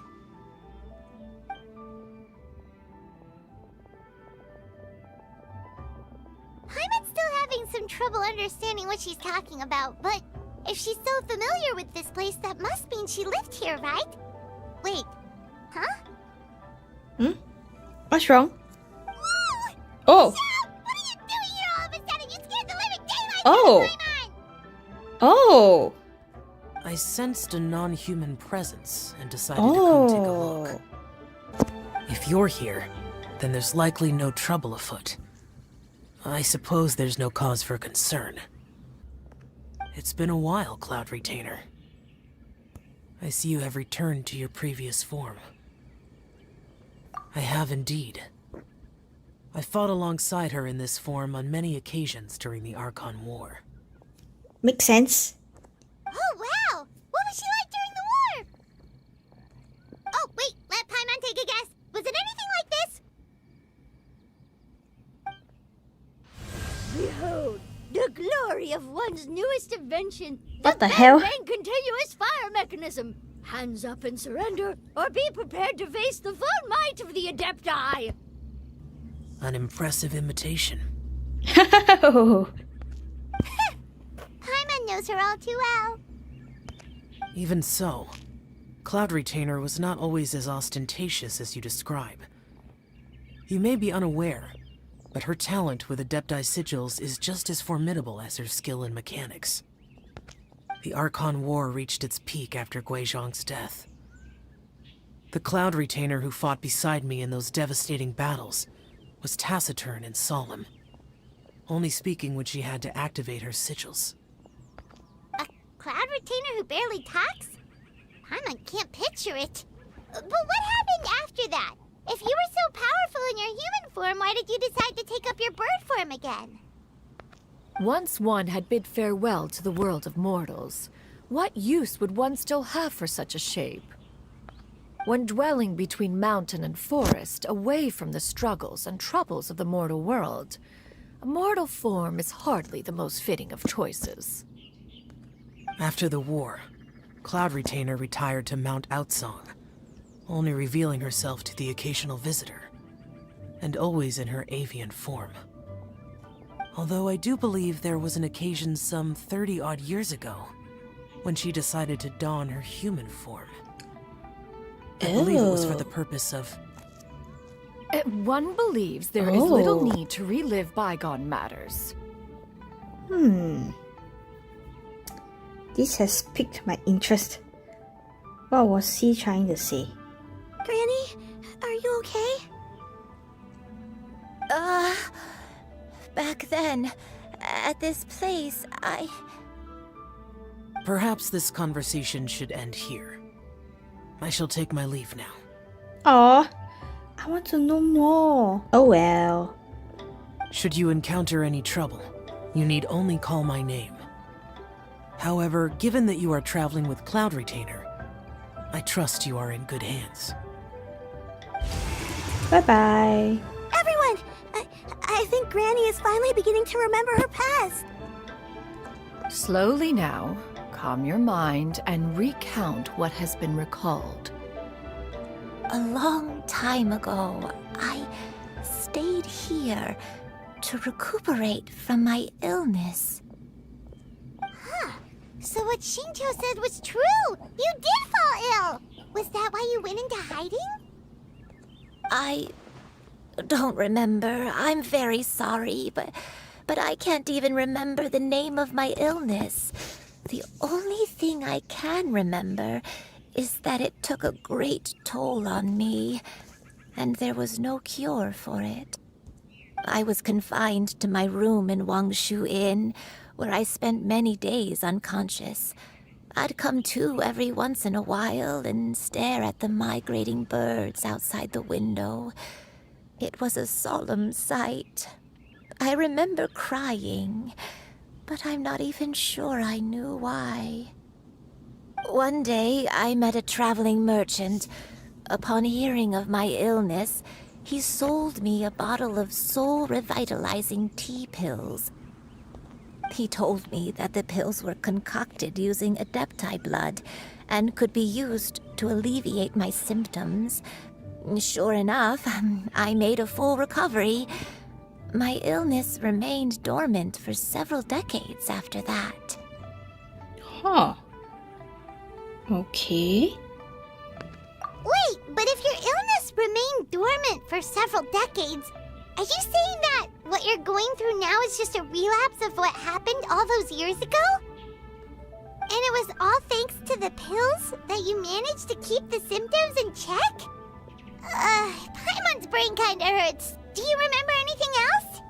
Paimon's still having some trouble understanding what she's talking about, but if she's so familiar with this place, that must mean she lived here, right? Wait, huh? What's wrong? Whoa! Oh! Xiao, what are you doing here all of a sudden? You scared the living daylights Oh! out of Paimon! Oh! I sensed a non-human presence and decided to come take a look. If you're here, then there's likely no trouble afoot. I suppose there's no cause for concern. It's been a while, Cloud Retainer. I see you have returned to your previous form. I have indeed. I fought alongside her in this form on many occasions during the Archon War. Makes sense. Oh, wow! What was she like during the war? Oh, wait, let Paimon take a guess. Was it anything like this? Behold, the glory of one's newest invention. What the hell? Bang continuous fire mechanism. Hands up and surrender, or be prepared to face the full might of the Adepti. An impressive imitation. Oh. Paimon knows her all too well. Even so, Cloud Retainer was not always as ostentatious as you describe. You may be unaware, but her talent with Adepti sigils is just as formidable as her skill in mechanics. The Archon War reached its peak after Guizhong's death. The Cloud Retainer who fought beside me in those devastating battles was taciturn and solemn, only speaking when she had to activate her sigils. A Cloud Retainer who barely talks? Paimon can't picture it. But what happened after that? If you were so powerful in your human form, why did you decide to take up your bird form again? Once one had bid farewell to the world of mortals, what use would one still have for such a shape? When dwelling between mountain and forest, away from the struggles and troubles of the mortal world, a mortal form is hardly the most fitting of choices. After the war, Cloud Retainer retired to Mount Outsong, only revealing herself to the occasional visitor, and always in her avian form. Although I do believe there was an occasion some 30-odd years ago when she decided to don her human form. I believe it was for the purpose of... One believes there is little need to relive bygone matters. This has piqued my interest. What was he trying to say? Granny, are you okay? Back then, at this place, Perhaps this conversation should end here. I shall take my leave now. Aw, I want to know more. Oh well. Should you encounter any trouble, you need only call my name. However, given that you are traveling with Cloud Retainer, I trust you are in good hands. Bye-bye. Everyone, I think Granny is finally beginning to remember her past. Slowly now, calm your mind and recount what has been recalled. A long time ago, I stayed here to recuperate from my illness. Huh. So what Shinto said was true! You did fall ill! Was that why you went into hiding? I don't remember. I'm very sorry, but I can't even remember the name of my illness. The only thing I can remember is that it took a great toll on me, and there was no cure for it. I was confined to my room in Wangshu Inn, where I spent many days unconscious. I'd come to every once in a while and stare at the migrating birds outside the window. It was a solemn sight. I remember crying, but I'm not even sure I knew why. One day, I met a traveling merchant. Upon hearing of my illness, he sold me a bottle of soul-revitalizing tea pills. He told me that the pills were concocted using Adepti blood and could be used to alleviate my symptoms. Sure enough, I made a full recovery. My illness remained dormant for several decades after that. Huh. Okay. Wait, but if your illness remained dormant for several decades, are you saying that what you're going through now is just a relapse of what happened all those years ago? And it was all thanks to the pills that you managed to keep the symptoms in check? Paimon's brain kinda hurts. Do you remember anything else?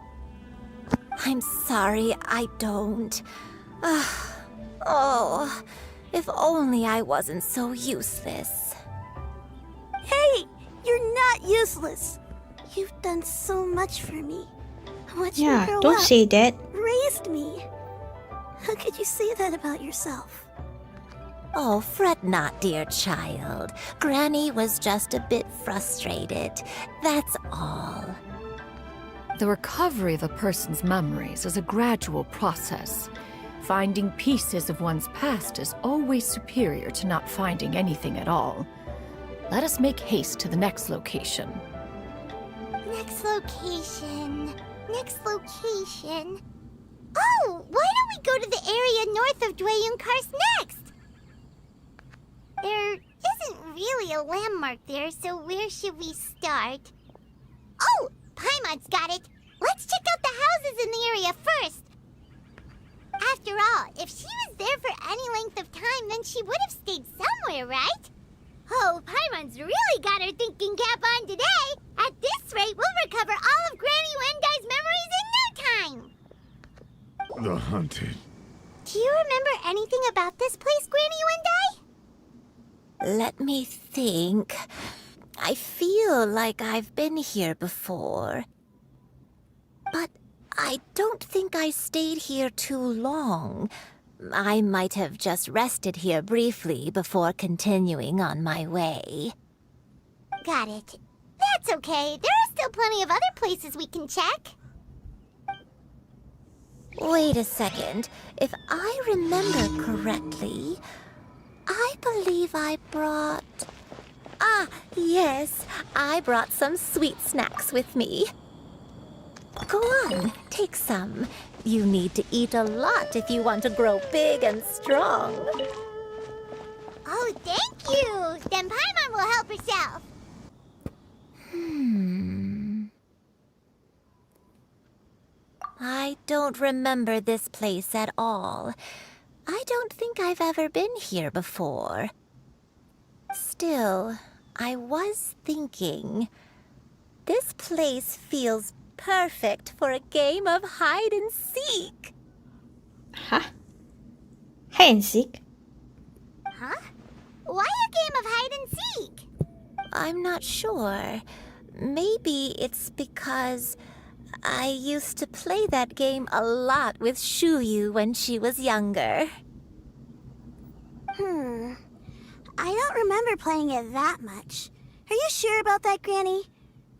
I'm sorry, I don't. Oh, if only I wasn't so useless. Hey, you're not useless. You've done so much for me. Watched me Yeah, grow don't up, say that. raised me. How could you say that about yourself? Oh, fret not, dear child. Granny was just a bit frustrated. That's all. The recovery of a person's memories is a gradual process. Finding pieces of one's past is always superior to not finding anything at all. Let us make haste to the next location. Next location. Next location. Oh, why don't we go to the area north of Dwayun Karst next? There isn't really a landmark there, so where should we start? Oh, Paimon's got it. Let's check out the houses in the area first. After all, if she was there for any length of time, then she would have stayed somewhere, right? Oh, Paimon's really got her thinking cap on today. At this rate, we'll recover all of Granny Wendai's memories in no time. The hunted. Do you remember anything about this place, Granny Wendai? Let me think. I feel like I've been here before. But I don't think I stayed here too long. I might have just rested here briefly before continuing on my way. Got it. That's okay. There are still plenty of other places we can check. Wait a second. If I remember correctly, I believe I brought... Ah, yes. I brought some sweet snacks with me. Go on, take some. You need to eat a lot if you want to grow big and strong. Oh, thank you. Then Paimon will help herself. I don't remember this place at all. I don't think I've ever been here before. Still, I was thinking, this place feels perfect for a game of hide and seek. Huh? Hide and seek? Huh? Why a game of hide and seek? I'm not sure. Maybe it's because I used to play that game a lot with Shuyu when she was younger. I don't remember playing it that much. Are you sure about that, Granny?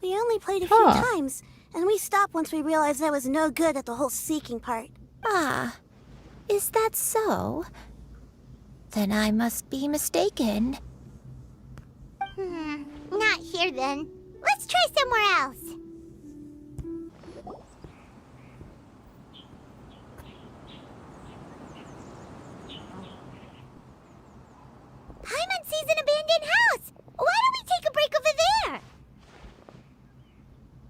We only played a few times, and we stopped once we realized I was no good at the whole seeking part. Ah, is that so? Then I must be mistaken. Not here then. Let's try somewhere else. Paimon sees an abandoned house. Why don't we take a break over there?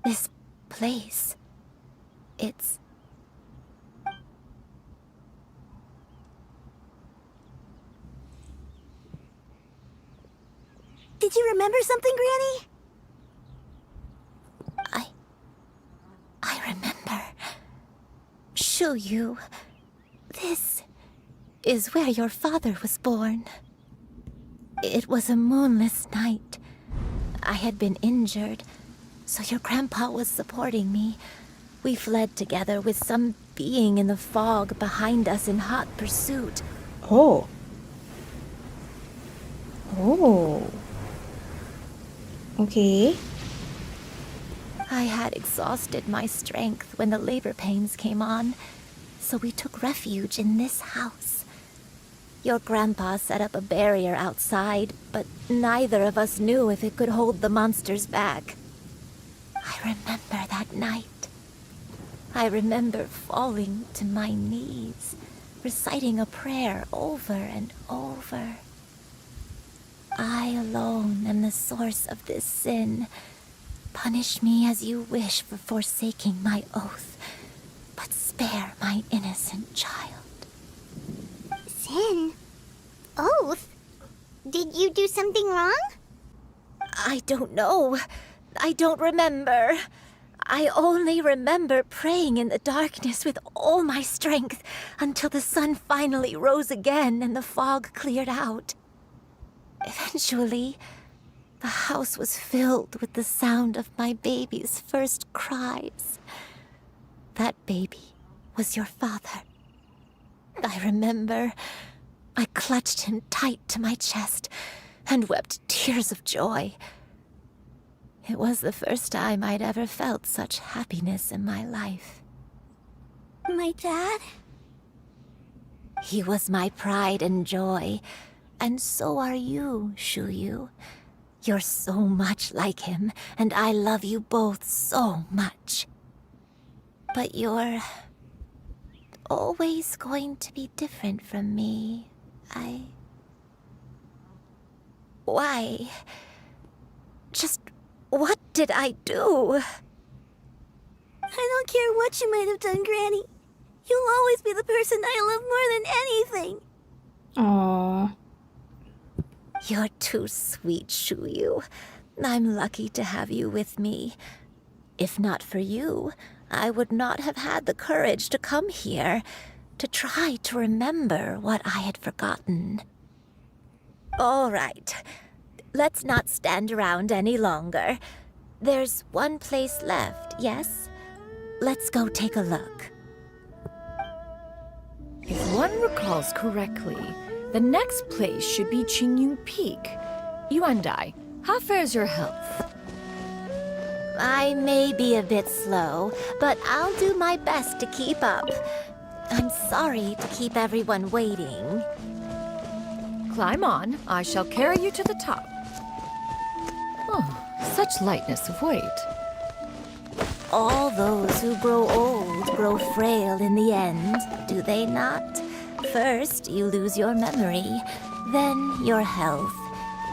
This place, it's... Did you remember something, Granny? I remember. Shuyu, this is where your father was born. It was a moonless night. I had been injured, so your grandpa was supporting me. We fled together with some being in the fog behind us in hot pursuit. Oh. Oh. Okay. I had exhausted my strength when the labor pains came on, so we took refuge in this house. Your grandpa set up a barrier outside, but neither of us knew if it could hold the monsters back. I remember that night. I remember falling to my knees, reciting a prayer over and over. I alone am the source of this sin. Punish me as you wish for forsaking my oath, but spare my innocent child. Sin? Oath? Did you do something wrong? I don't know. I don't remember. I only remember praying in the darkness with all my strength until the sun finally rose again and the fog cleared out. Eventually, the house was filled with the sound of my baby's first cries. That baby was your father. I remember I clutched him tight to my chest and wept tears of joy. It was the first time I'd ever felt such happiness in my life. My dad? He was my pride and joy, and so are you, Shuyu. You're so much like him, and I love you both so much. But you're always going to be different from me. Why? Just what did I do? I don't care what you might have done, Granny. You'll always be the person I love more than anything. Aww. You're too sweet, Shuyu. I'm lucky to have you with me. If not for you, I would not have had the courage to come here, to try to remember what I had forgotten. All right. Let's not stand around any longer. There's one place left, yes? Let's go take a look. If one recalls correctly, the next place should be Qingyun Peak. Yuandai, how fares your health? I may be a bit slow, but I'll do my best to keep up. I'm sorry to keep everyone waiting. Climb on. I shall carry you to the top. Oh, such lightness of weight. All those who grow old grow frail in the end, do they not? First, you lose your memory, then your health.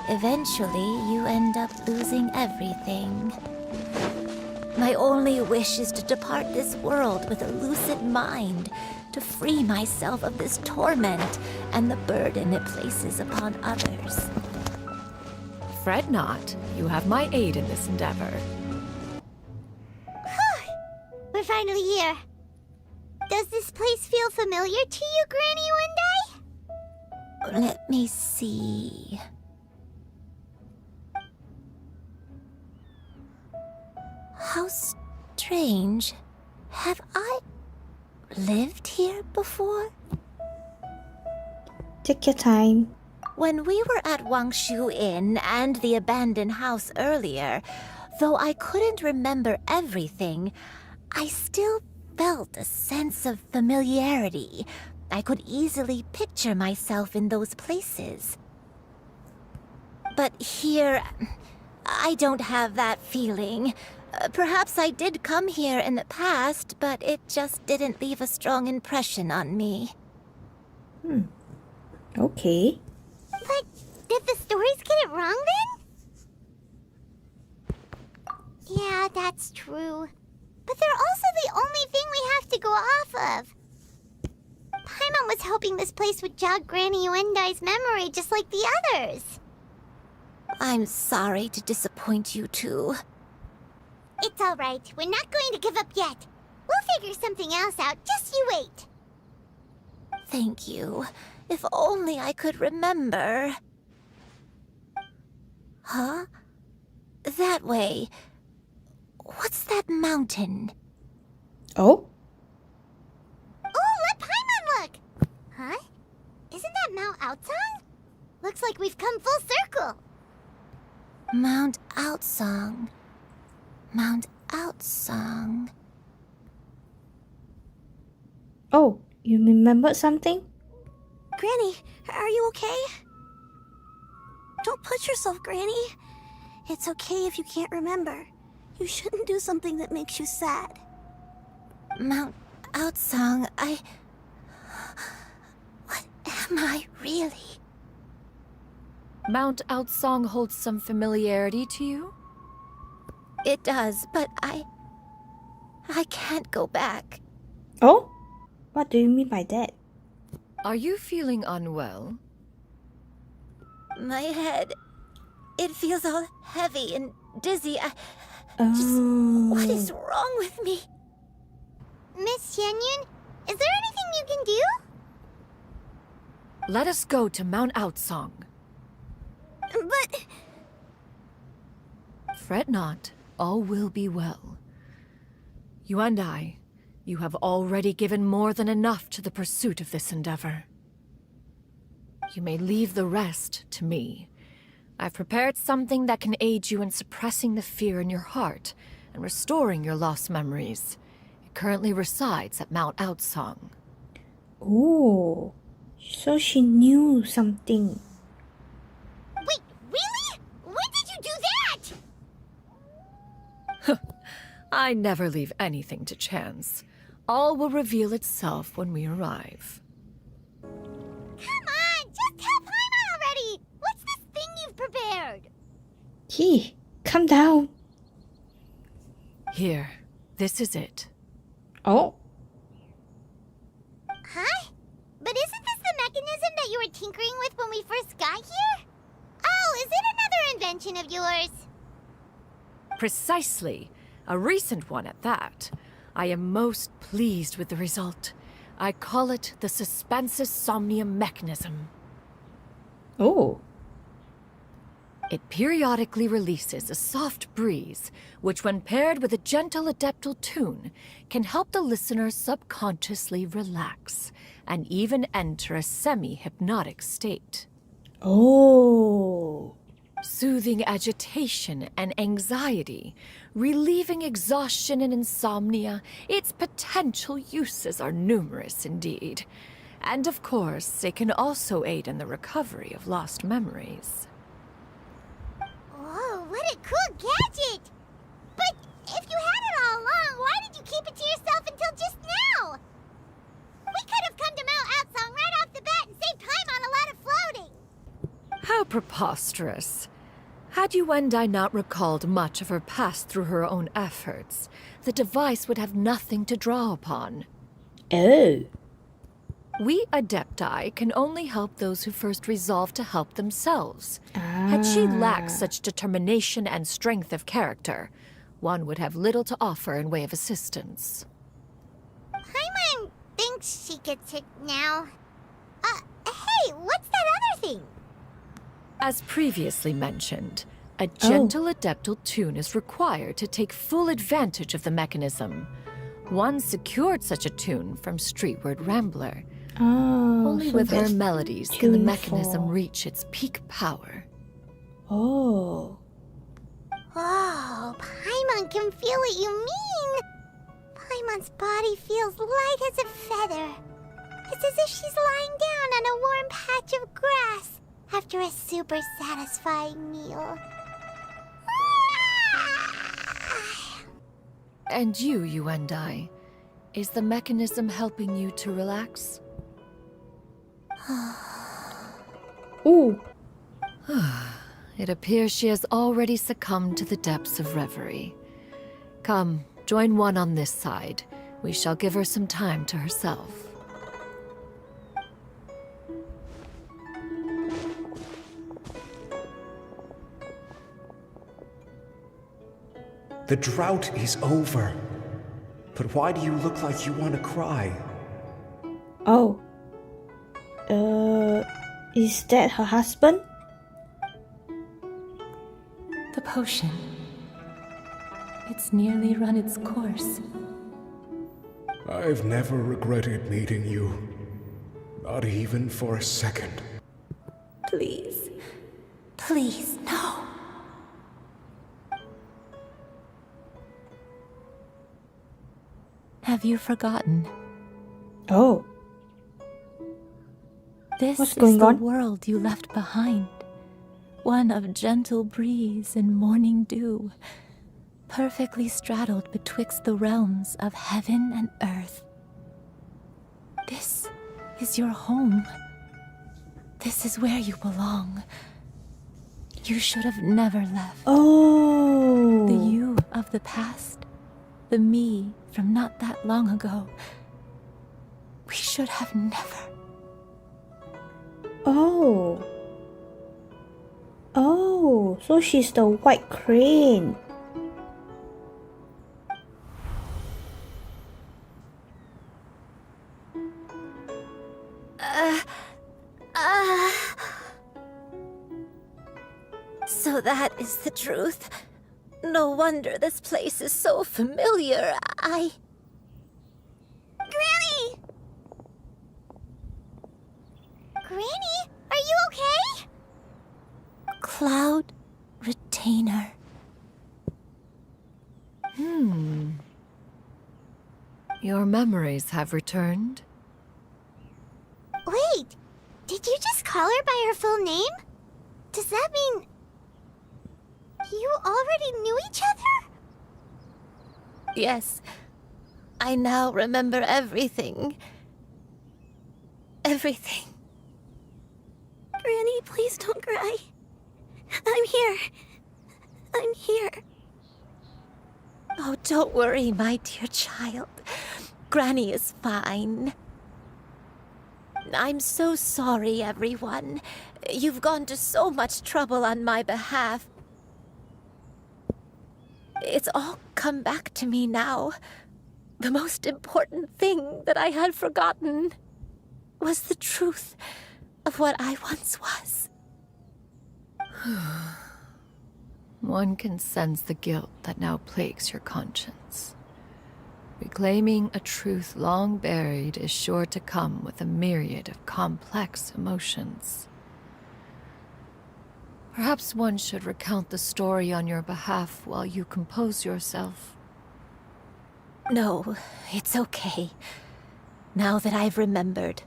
Eventually, you end up losing everything. My only wish is to depart this world with a lucid mind, to free myself of this torment and the burden it places upon others. Fret not. You have my aid in this endeavor. We're finally here. Does this place feel familiar to you, Granny Yuandai? Let me see. How strange. Have I lived here before? Take your time. When we were at Wangshu Inn and the abandoned house earlier, though I couldn't remember everything, I still felt a sense of familiarity. I could easily picture myself in those places. But here, I don't have that feeling. Perhaps I did come here in the past, but it just didn't leave a strong impression on me. Okay. But did the stories get it wrong then? Yeah, that's true. But they're also the only thing we have to go off of. Paimon was hoping this place would jog Granny Yuandai's memory just like the others. I'm sorry to disappoint you two. It's all right. We're not going to give up yet. We'll figure something else out. Just you wait. Thank you. If only I could remember. Huh? That way. What's that mountain? Oh? Oh, let Paimon look! Huh? Isn't that Mount Aotsang? Looks looks like we've come full circle. Mount Outsong. Mount Outsong. Oh, you remembered something? Granny, are you okay? Don't push yourself, Granny. It's okay if you can't remember. You shouldn't do something that makes you sad. Mount Outsong, What am I really? Mount Outsong holds some familiarity to you? It does, but I can't go back. Oh? What do you mean by that? Are you feeling unwell? My head, it feels all heavy and dizzy. What is wrong with me? Miss Xianyun, is there anything you can do? Let us go to Mount Outsong. But... Fret not, all will be well. You and I, you have already given more than enough to the pursuit of this endeavor. You may leave the rest to me. I've prepared something that can aid you in suppressing the fear in your heart and restoring your lost memories. It currently resides at Mount Outsong. Oh, so she knew something. Wait, really? When did you do that? I never leave anything to chance. All will reveal itself when we arrive. Come on, just tell Paimon already! What's this thing you've prepared? Gee, calm down. Here, this is it. Oh? Huh? But isn't this the mechanism that you were tinkering with when we first got here? Oh, is it another invention of yours? Precisely. A recent one at that. I am most pleased with the result. I call it the Suspensus Somnium mechanism. Oh. It periodically releases a soft breeze, which when paired with a gentle adeptal tune, can help the listener subconsciously relax and even enter a semi-hypnotic state. Oh. Soothing agitation and anxiety, relieving exhaustion and insomnia, its potential uses are numerous indeed. And of course, it can also aid in the recovery of lost memories. Whoa, what a cool gadget! But if you had it all along, why did you keep it to yourself until just now? We could have come to Mount Outsong right off the bat and saved Paimon a lot of floating! How preposterous. Had you and I not recalled much of her past through her own efforts, the device would have nothing to draw upon. Oh. We Adepti can only help those who first resolve to help themselves. Had she lacked such determination and strength of character, one would have little to offer in way of assistance. Paimon thinks she gets it now. Hey, what's that other thing? As previously mentioned, a gentle adeptal tune is required to take full advantage of the mechanism. One secured such a tune from Streetward Rambler. Only so with her that's melodies can the mechanism tuneful. reach its peak power. Oh. Oh, Paimon can feel what you mean. Paimon's body feels light as a feather. It's as if she's lying down on a warm patch of grass after a super satisfying meal. And you and I, is the mechanism helping you to relax? Ooh. It appears she has already succumbed to the depths of reverie. Come, join one on this side. We shall give her some time to herself. The drought is over. But why do you look like you want to cry? Oh. Is that her husband? The potion. It's nearly run its course. I've never regretted meeting you. Not even for a second. Please, Please, no. Have you forgotten? Oh. This What's is going the on? world you left behind. One of gentle breeze and morning dew, perfectly straddled betwixt the realms of heaven and earth. This is your home. This is where you belong. You should have never left. Oh. The you of the past, the me from not that long ago. We should have never. Oh. Oh, so she's the white crane. So that is the truth. No wonder this place is so familiar. Granny! Granny, are you okay? Cloud Retainer. Your memories have returned? Wait, did you just call her by her full name? Does that mean you already knew each other? Yes. I now remember everything. Everything. Granny, please don't cry. I'm here. I'm here. Oh, don't worry, my dear child. Granny is fine. I'm so sorry, everyone. You've gone to so much trouble on my behalf. It's all come back to me now. The most important thing that I had forgotten was the truth of what I once was. One can sense the guilt that now plagues your conscience. Reclaiming a truth long buried is sure to come with a myriad of complex emotions. Perhaps one should recount the story on your behalf while you compose yourself. No, it's okay. Now that I've remembered,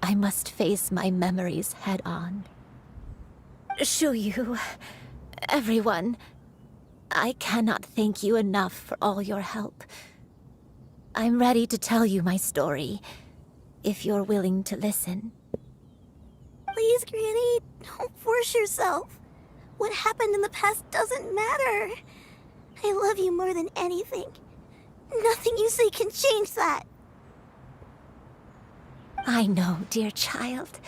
I must face my memories head on. Shuyu, everyone, I cannot thank you enough for all your help. I'm ready to tell you my story, if you're willing to listen. Please, Granny, don't force yourself. What happened in the past doesn't matter. I love you more than anything. Nothing you say can change that. I know, dear child.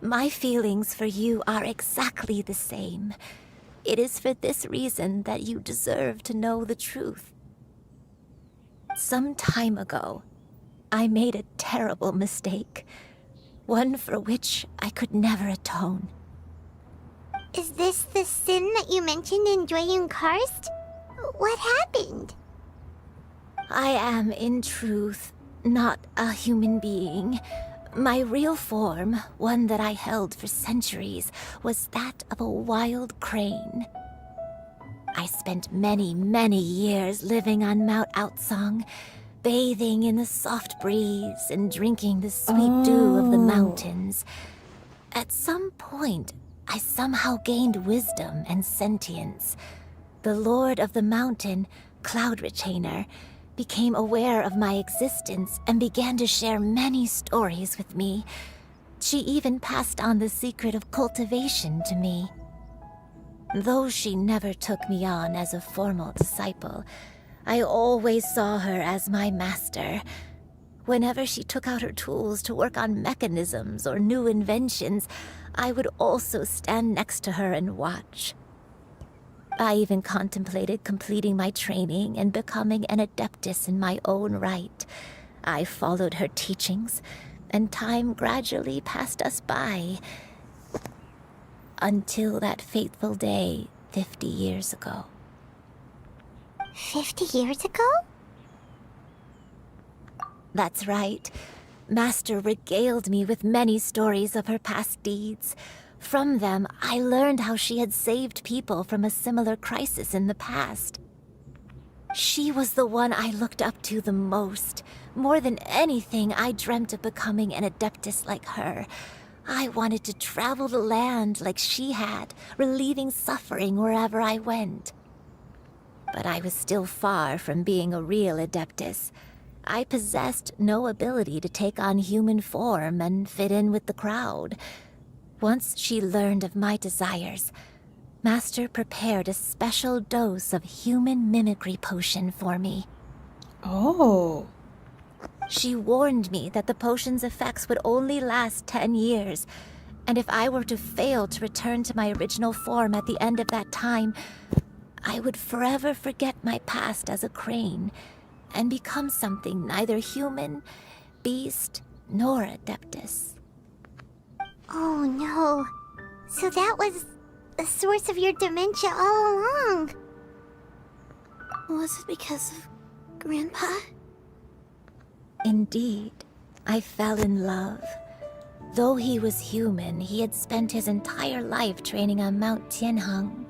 My feelings for you are exactly the same. It is for this reason that you deserve to know the truth. Some time ago, I made a terrible mistake. One for which I could never atone. Is this the sin that you mentioned in Jueyun Karst? What happened? I am, in truth, not a human being. My real form, one that I held for centuries, was that of a wild crane. I spent many, many years living on Mount Outsong, bathing in the soft breeze and drinking the sweet dew of the mountains. At some point, I somehow gained wisdom and sentience. The Lord of the Mountain, Cloud Retainer, became aware of my existence and began to share many stories with me. She even passed on the secret of cultivation to me. Though she never took me on as a formal disciple, I always saw her as my master. Whenever she took out her tools to work on mechanisms or new inventions, I would also stand next to her and watch. I even contemplated completing my training and becoming an adeptus in my own right. I followed her teachings, and time gradually passed us by. Until that fateful day 50 years ago. 50 years ago? That's right. Master regaled me with many stories of her past deeds. From them, I learned how she had saved people from a similar crisis in the past. She was the one I looked up to the most. More than anything, I dreamt of becoming an adeptus like her. I wanted to travel the land like she had, relieving suffering wherever I went. But I was still far from being a real adeptus. I possessed no ability to take on human form and fit in with the crowd. Once she learned of my desires, Master prepared a special dose of human mimicry potion for me. Oh. She warned me that the potion's effects would only last 10 years, and if I were to fail to return to my original form at the end of that time, I would forever forget my past as a crane and become something neither human, beast, nor adeptus. Oh no. So that was the source of your dementia all along. Was it because of Grandpa? Indeed, I fell in love. Though he was human, he had spent his entire life training on Mount Tianheng.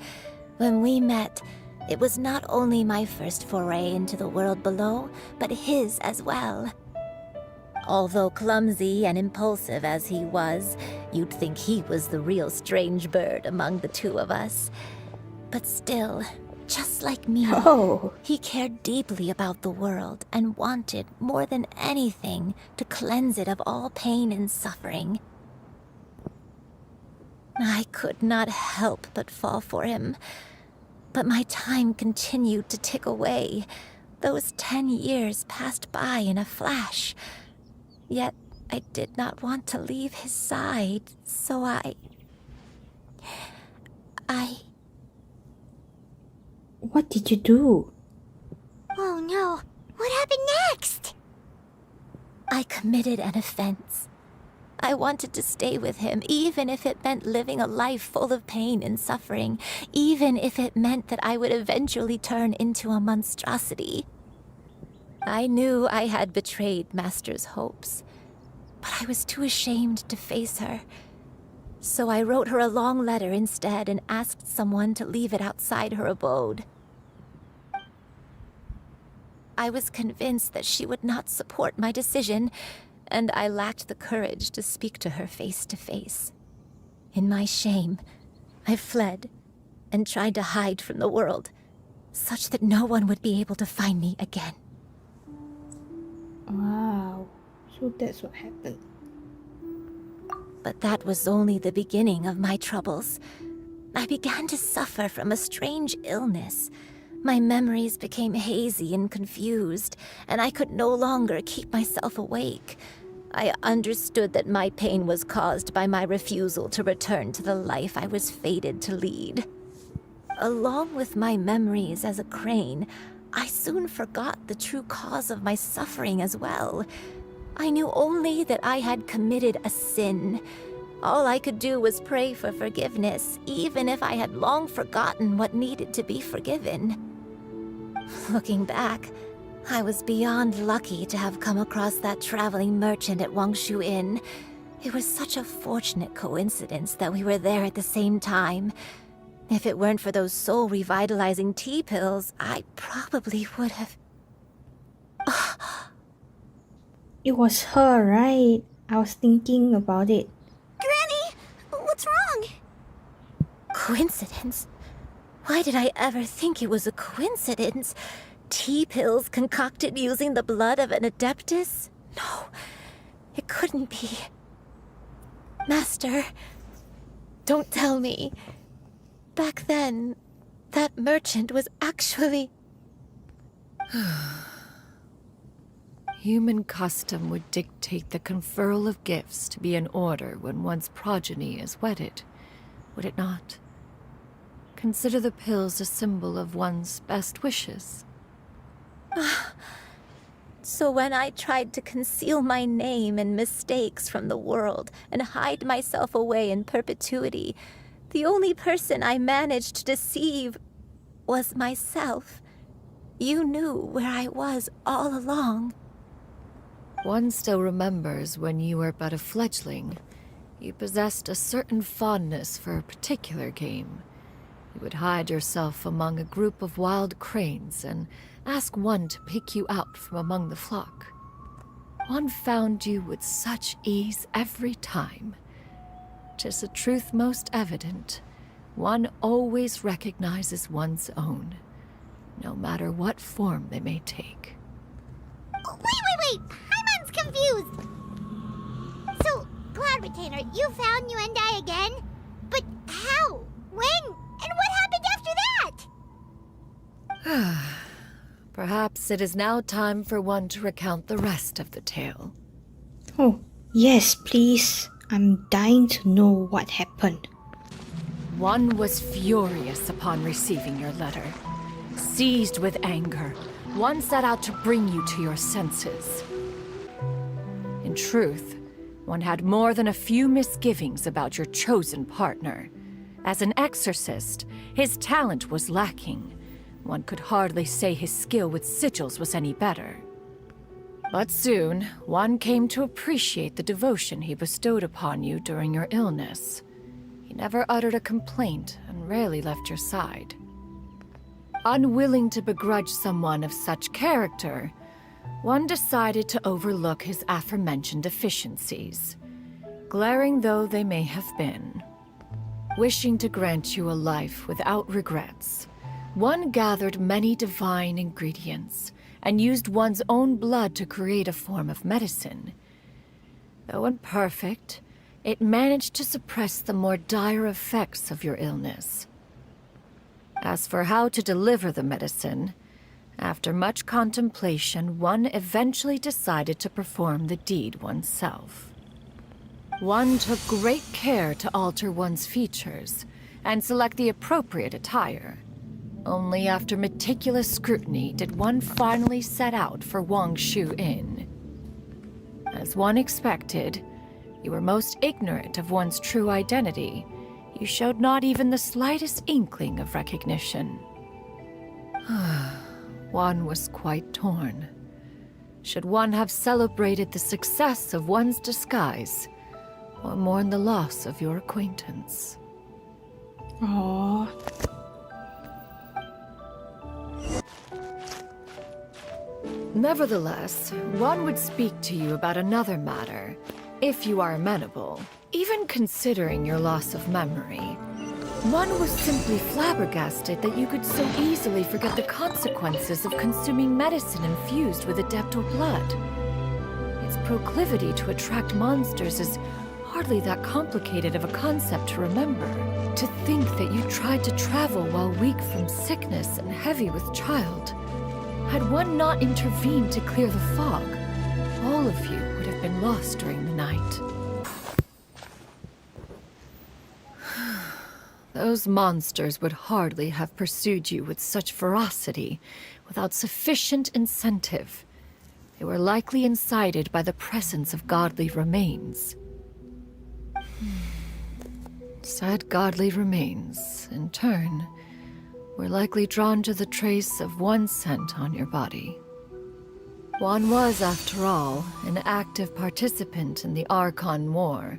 When we met, it was not only my first foray into the world below, but his as well. Although clumsy and impulsive as he was, you'd think he was the real strange bird among the two of us. But still, just like me, he cared deeply about the world and wanted, more than anything, to cleanse it of all pain and suffering. I could not help but fall for him. But my time continued to tick away. Those 10 years passed by in a flash. Yet I did not want to leave his side, so I... What did you do? Oh no. What happened next? I committed an offense. I wanted to stay with him, even if it meant living a life full of pain and suffering, even if it meant that I would eventually turn into a monstrosity. I knew I had betrayed Master's hopes, but I was too ashamed to face her. So I wrote her a long letter instead and asked someone to leave it outside her abode. I was convinced that she would not support my decision, and I lacked the courage to speak to her face to face. In my shame, I fled and tried to hide from the world, such that no one would be able to find me again. Wow. So that's what happened. But that was only the beginning of my troubles. I began to suffer from a strange illness. My memories became hazy and confused, and I could no longer keep myself awake. I understood that my pain was caused by my refusal to return to the life I was fated to lead. Along with my memories as a crane, I soon forgot the true cause of my suffering as well. I knew only that I had committed a sin. All I could do was pray for forgiveness, even if I had long forgotten what needed to be forgiven. Looking back, I was beyond lucky to have come across that traveling merchant at Wangshu Inn. It was such a fortunate coincidence that we were there at the same time. If it weren't for those soul-revitalizing tea pills, I probably would have... It was her, right? I was thinking about it. Granny! What's wrong? Coincidence? Why did I ever think it was a coincidence? Tea pills concocted using the blood of an adeptus? No, it couldn't be. Master, don't tell me. Back then, that merchant was actually... Human custom would dictate the conferral of gifts to be in order when one's progeny is wedded, would it not? Consider the pills a symbol of one's best wishes. So when I tried to conceal my name and mistakes from the world and hide myself away in perpetuity, the only person I managed to deceive was myself. You knew where I was all along. One still remembers when you were but a fledgling. You possessed a certain fondness for a particular game. You would hide yourself among a group of wild cranes and ask one to pick you out from among the flock. One found you with such ease every time. 'Tis a truth most evident. One always recognizes one's own, no matter what form they may take. Wait! Paimon's confused! So, Cloud Retainer, you found Yuendai again? But how? When? And what happened after that? Perhaps it is now time for one to recount the rest of the tale. Oh, yes, please. I'm dying to know what happened. One was furious upon receiving your letter. Seized with anger, one set out to bring you to your senses. In truth, one had more than a few misgivings about your chosen partner. As an exorcist, his talent was lacking. One could hardly say his skill with sigils was any better. But soon, one came to appreciate the devotion he bestowed upon you during your illness. He never uttered a complaint and rarely left your side. Unwilling to begrudge someone of such character, one decided to overlook his aforementioned deficiencies, glaring though they may have been. Wishing to grant you a life without regrets, one gathered many divine ingredients and used one's own blood to create a form of medicine. Though imperfect, it managed to suppress the more dire effects of your illness. As for how to deliver the medicine, after much contemplation, one eventually decided to perform the deed oneself. One took great care to alter one's features and select the appropriate attire. Only after meticulous scrutiny did one finally set out for Wangshu Inn. As one expected, you were most ignorant of one's true identity. You showed not even the slightest inkling of recognition. One was quite torn. Should one have celebrated the success of one's disguise, or mourn the loss of your acquaintance? Aww. Nevertheless, one would speak to you about another matter, if you are amenable. Even considering your loss of memory, one was simply flabbergasted that you could so easily forget the consequences of consuming medicine infused with Adeptal blood. Its proclivity to attract monsters is hardly that complicated of a concept to remember. To think that you tried to travel while weak from sickness and heavy with child. Had one not intervened to clear the fog, all of you would have been lost during the night. Those monsters would hardly have pursued you with such ferocity without sufficient incentive. They were likely incited by the presence of godly remains. Said godly remains, in turn, were likely drawn to the trace of one scent on your body. One was, after all, an active participant in the Archon War.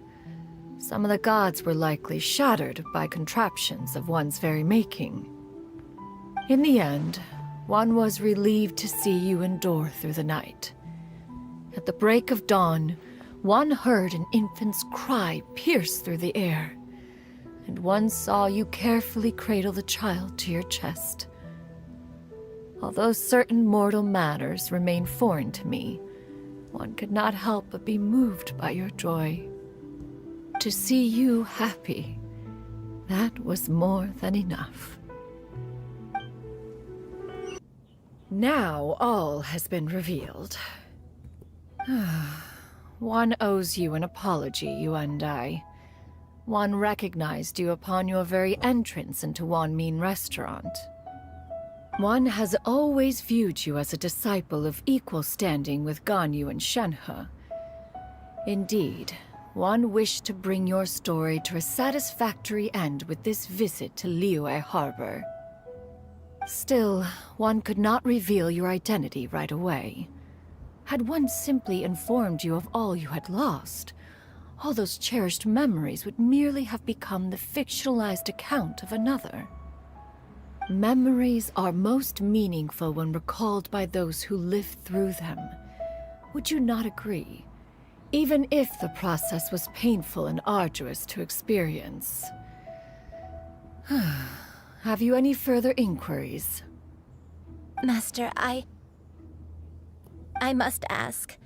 Some of the gods were likely shattered by contraptions of one's very making. In the end, one was relieved to see you endure through the night. At the break of dawn, one heard an infant's cry pierce through the air, and one saw you carefully cradle the child to your chest. Although certain mortal matters remain foreign to me, one could not help but be moved by your joy. To see you happy, that was more than enough. Now all has been revealed. One owes you an apology, Yuendai. One recognized you upon your very entrance into Wanmin Restaurant. One has always viewed you as a disciple of equal standing with Ganyu and Shenhe. Indeed, one wished to bring your story to a satisfactory end with this visit to Liyue Harbor. Still, one could not reveal your identity right away. Had one simply informed you of all you had lost, all those cherished memories would merely have become the fictionalized account of another. Memories are most meaningful when recalled by those who lived through them. Would you not agree? Even if the process was painful and arduous to experience. Have you any further inquiries? Master, I must ask.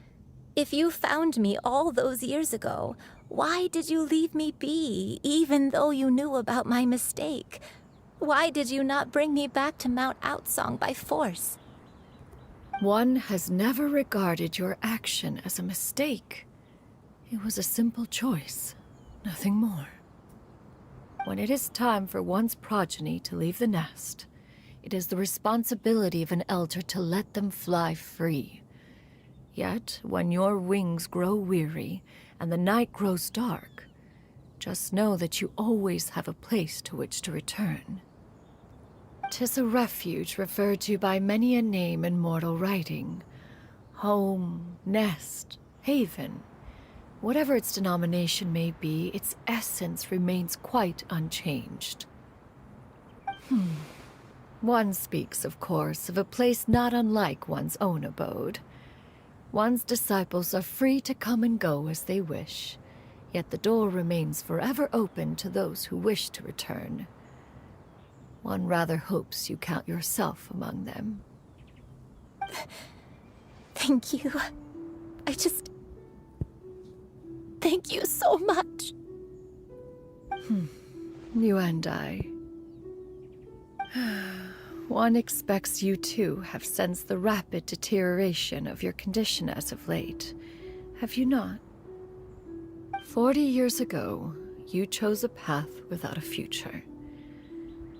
If you found me all those years ago, why did you leave me be, even though you knew about my mistake? Why did you not bring me back to Mount Outsong by force? One has never regarded your action as a mistake. It was a simple choice, nothing more. When it is time for one's progeny to leave the nest, it is the responsibility of an elder to let them fly free. Yet, when your wings grow weary and the night grows dark, just know that you always have a place to which to return. 'Tis a refuge referred to by many a name in mortal writing. Home, nest, haven. Whatever its denomination may be, its essence remains quite unchanged. One speaks, of course, of a place not unlike one's own abode. One's disciples are free to come and go as they wish, yet the door remains forever open to those who wish to return. One rather hopes you count yourself among them. Thank you. Thank you so much. You and I. One expects you too have sensed the rapid deterioration of your condition as of late, have you not? 40 years ago, you chose a path without a future.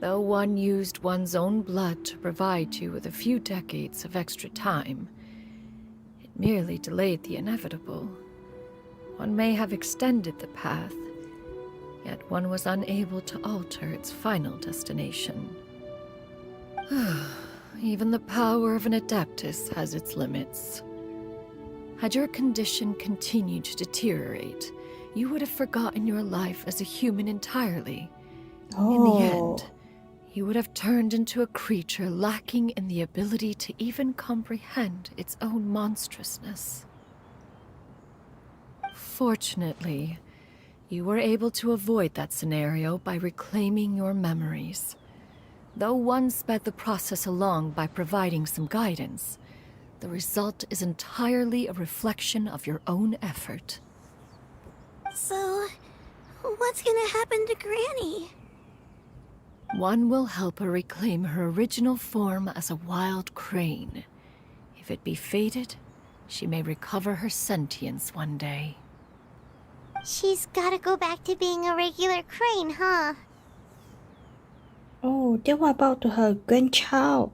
Though one used one's own blood to provide you with a few decades of extra time, it merely delayed the inevitable. One may have extended the path, yet one was unable to alter its final destination. Even the power of an Adeptus has its limits. Had your condition continued to deteriorate, you would have forgotten your life as a human entirely. In the end, you would have turned into a creature lacking in the ability to even comprehend its own monstrousness. Fortunately, you were able to avoid that scenario by reclaiming your memories. Though one sped the process along by providing some guidance, the result is entirely a reflection of your own effort. So, what's gonna happen to Granny? One will help her reclaim her original form as a wild crane. If it be fated, she may recover her sentience one day. She's gotta go back to being a regular crane, huh? Oh, then what about her grandchild?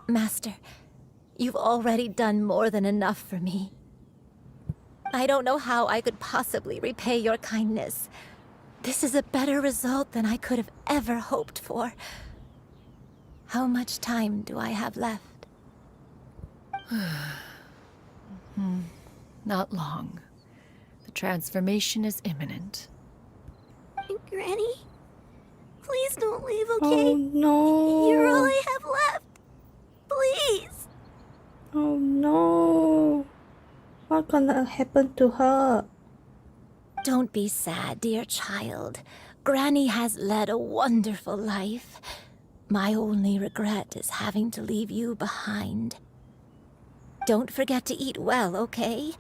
Master, you've already done more than enough for me. I don't know how I could possibly repay your kindness. This is a better result than I could have ever hoped for. How much time do I have left? Not long. The transformation is imminent. Granny? Please don't leave, okay? Oh no! You're all I have left. Please! Oh no! What's gonna happen to her? Don't be sad, dear child. Granny has led a wonderful life. My only regret is having to leave you behind. Don't forget to eat well, okay?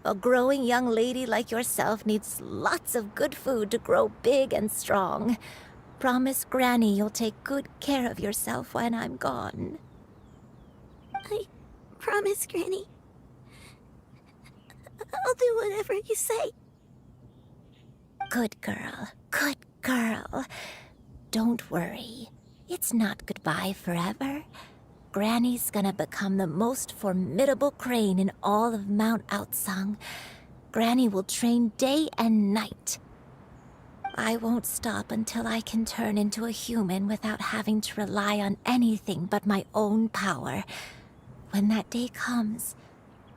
A growing young lady like yourself needs lots of good food to grow big and strong. Promise Granny you'll take good care of yourself when I'm gone. I promise, Granny. I'll do whatever you say. Good girl, good girl. Don't worry. It's not goodbye forever. Granny's gonna become the most formidable crane in all of Mount Outsong. Granny will train day and night. I won't stop until I can turn into a human without having to rely on anything but my own power. When that day comes,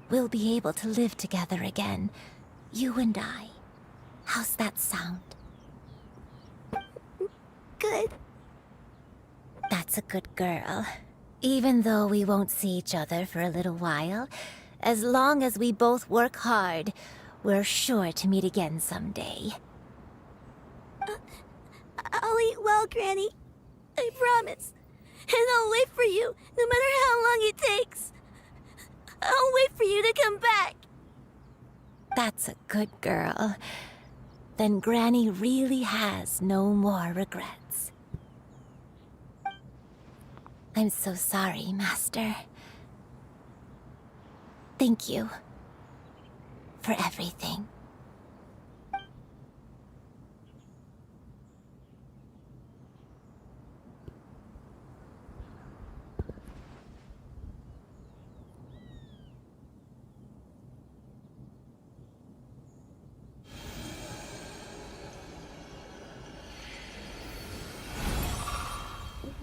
we'll be able to live together again, You and I. How's that sound? Good. That's a good girl. Even though we won't see each other for a little while, as long as we both work hard, we're sure to meet again someday. I'll eat well, Granny. I promise. And I'll wait for you, no matter how long it takes. I'll wait for you to come back. That's a good girl. Then Granny really has no more regrets. I'm so sorry, Master. Thank you for everything.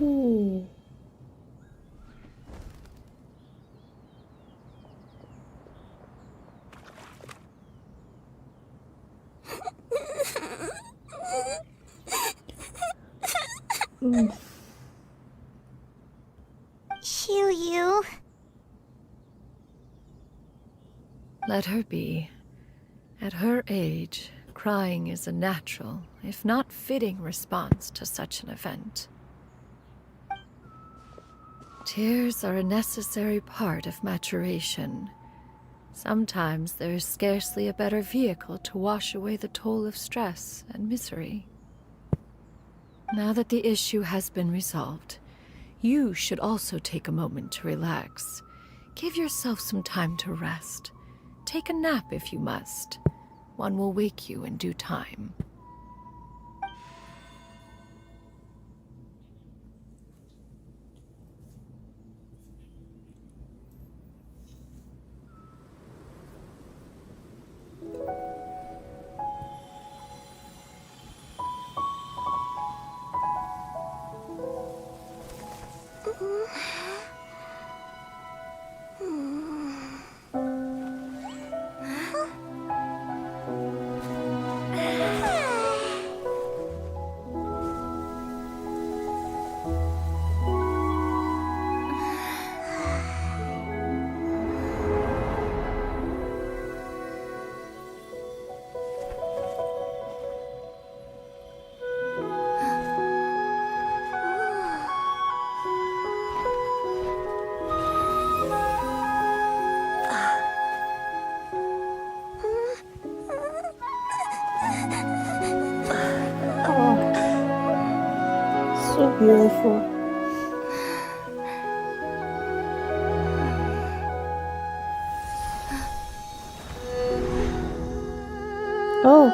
Ooh. Xiao. Let her be. At her age, crying is a natural, if not fitting, response to such an event. Tears are a necessary part of maturation. Sometimes there is scarcely a better vehicle to wash away the toll of stress and misery. Now that the issue has been resolved, you should also take a moment to relax. Give yourself some time to rest. Take a nap if you must. One will wake you in due time. So beautiful. Oh.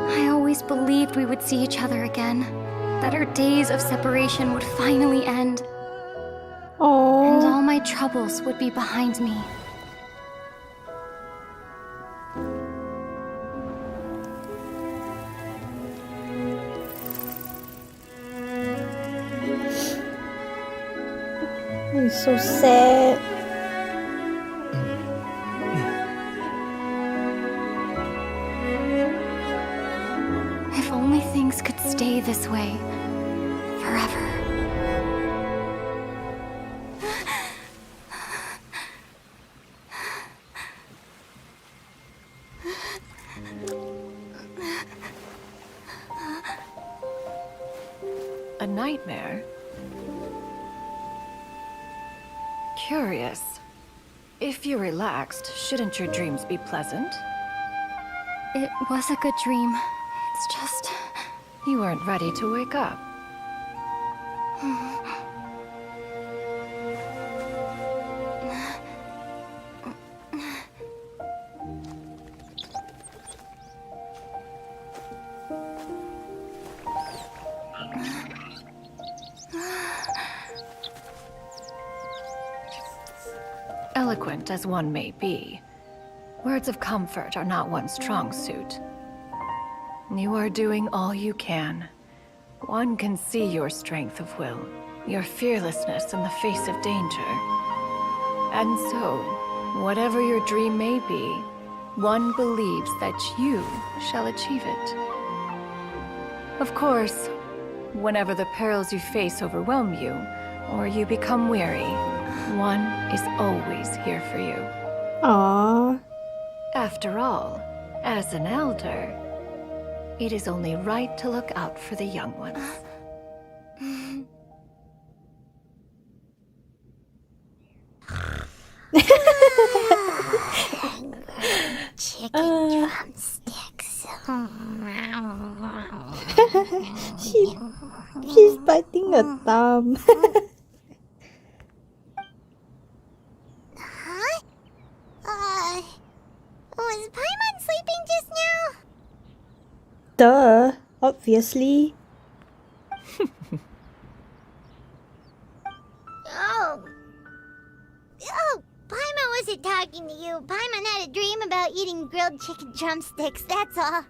I always believed we would see each other again. That our days of separation would finally end. And all my troubles would be behind me. It's so sad. If only things could stay this way forever. A nightmare? Curious. If you're relaxed, shouldn't your dreams be pleasant? It was a good dream. It's just... You weren't ready to wake up. Eloquent as one may be, words of comfort are not one's strong suit. You are doing all you can. One can see your strength of will, your fearlessness in the face of danger. And so, whatever your dream may be, one believes that you shall achieve it. Of course, whenever the perils you face overwhelm you, or you become weary, one is always here for you. Aww. After all, as an elder, it is only right to look out for the young ones. Chicken drumsticks. She's biting her thumb. Huh? Was Paimon sleeping just now? Duh, obviously. Oh, Paimon wasn't talking to you. Paimon had a dream about eating grilled chicken drumsticks, that's all.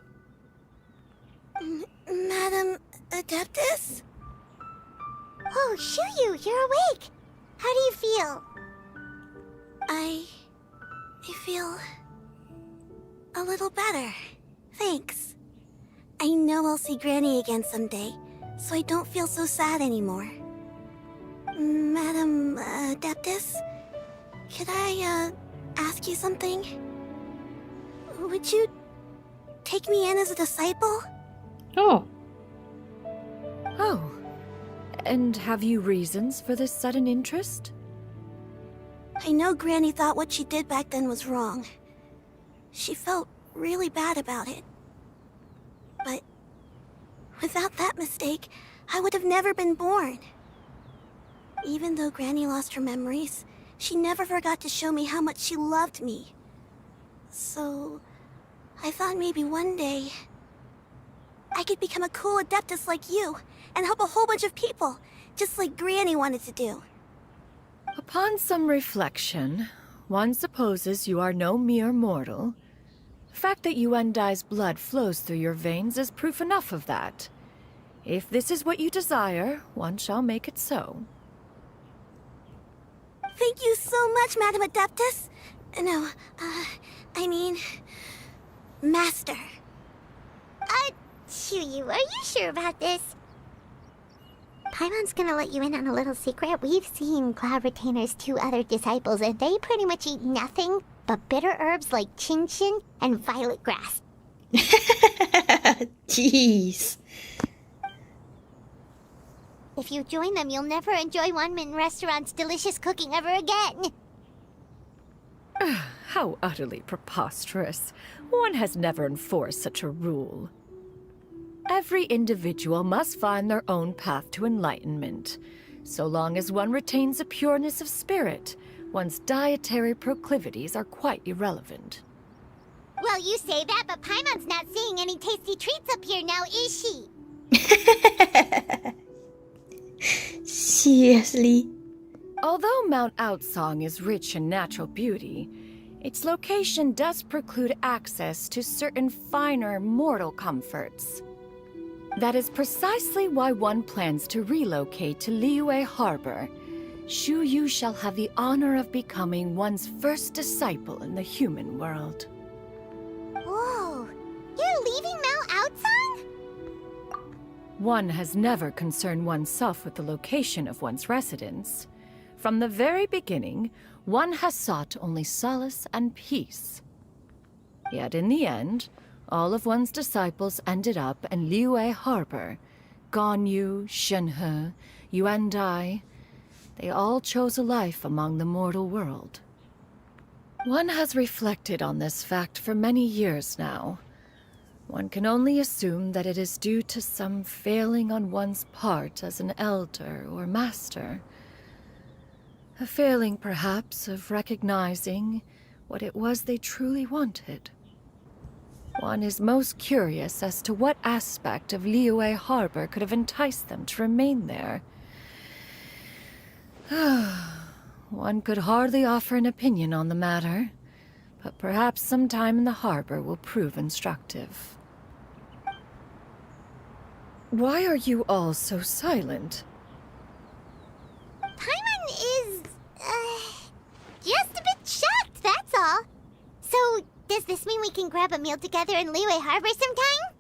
Madam Adeptus? Oh, Xiu, you're awake. How do you feel? I feel a little better. Thanks. I know I'll see Granny again someday, so I don't feel so sad anymore. Madam Adeptus, could I ask you something? Would you take me in as a disciple? Oh. Oh. And have you reasons for this sudden interest? I know Granny thought what she did back then was wrong. She felt really bad about it. But without that mistake, I would have never been born. Even though Granny lost her memories, she never forgot to show me how much she loved me. So, I thought maybe one day I could become a cool Adeptus like you and help a whole bunch of people, just like Granny wanted to do. Upon some reflection, one supposes you are no mere mortal. The fact that Yuandai's blood flows through your veins is proof enough of that. If this is what you desire, one shall make it so. Thank you so much, Madam Adeptus. No, I mean, Master. Xiu, are you sure about this? Paimon's gonna let you in on a little secret. We've seen Cloud Retainer's 2 other disciples, and they pretty much eat nothing but bitter herbs like chin-chin and violet grass. Jeez. If you join them, you'll never enjoy Wanmin Restaurant's delicious cooking ever again. How utterly preposterous. One has never enforced such a rule. Every individual must find their own path to enlightenment. So long as one retains a pureness of spirit, one's dietary proclivities are quite irrelevant. Well, you say that, but Paimon's not seeing any tasty treats up here now, is she? Seriously? Although Mount Outsong is rich in natural beauty, its location does preclude access to certain finer mortal comforts. That is precisely why one plans to relocate to Liyue Harbor. Shu Yu shall have the honor of becoming one's first disciple in the human world. Whoa! You're leaving Mount Outsong? One has never concerned oneself with the location of one's residence. From the very beginning, one has sought only solace and peace. Yet in the end, all of one's disciples ended up in Liyue Harbor. Ganyu, Shenhe, Yuandai. They all chose a life among the mortal world. One has reflected on this fact for many years now. One can only assume that it is due to some failing on one's part as an elder or master. A failing, perhaps, of recognizing what it was they truly wanted. One is most curious as to what aspect of Liyue Harbor could have enticed them to remain there. One could hardly offer an opinion on the matter, but perhaps some time in the harbor will prove instructive. Why are you all so silent? Paimon is, just a bit shocked, that's all. So, does this mean we can grab a meal together in Liyue Harbor sometime?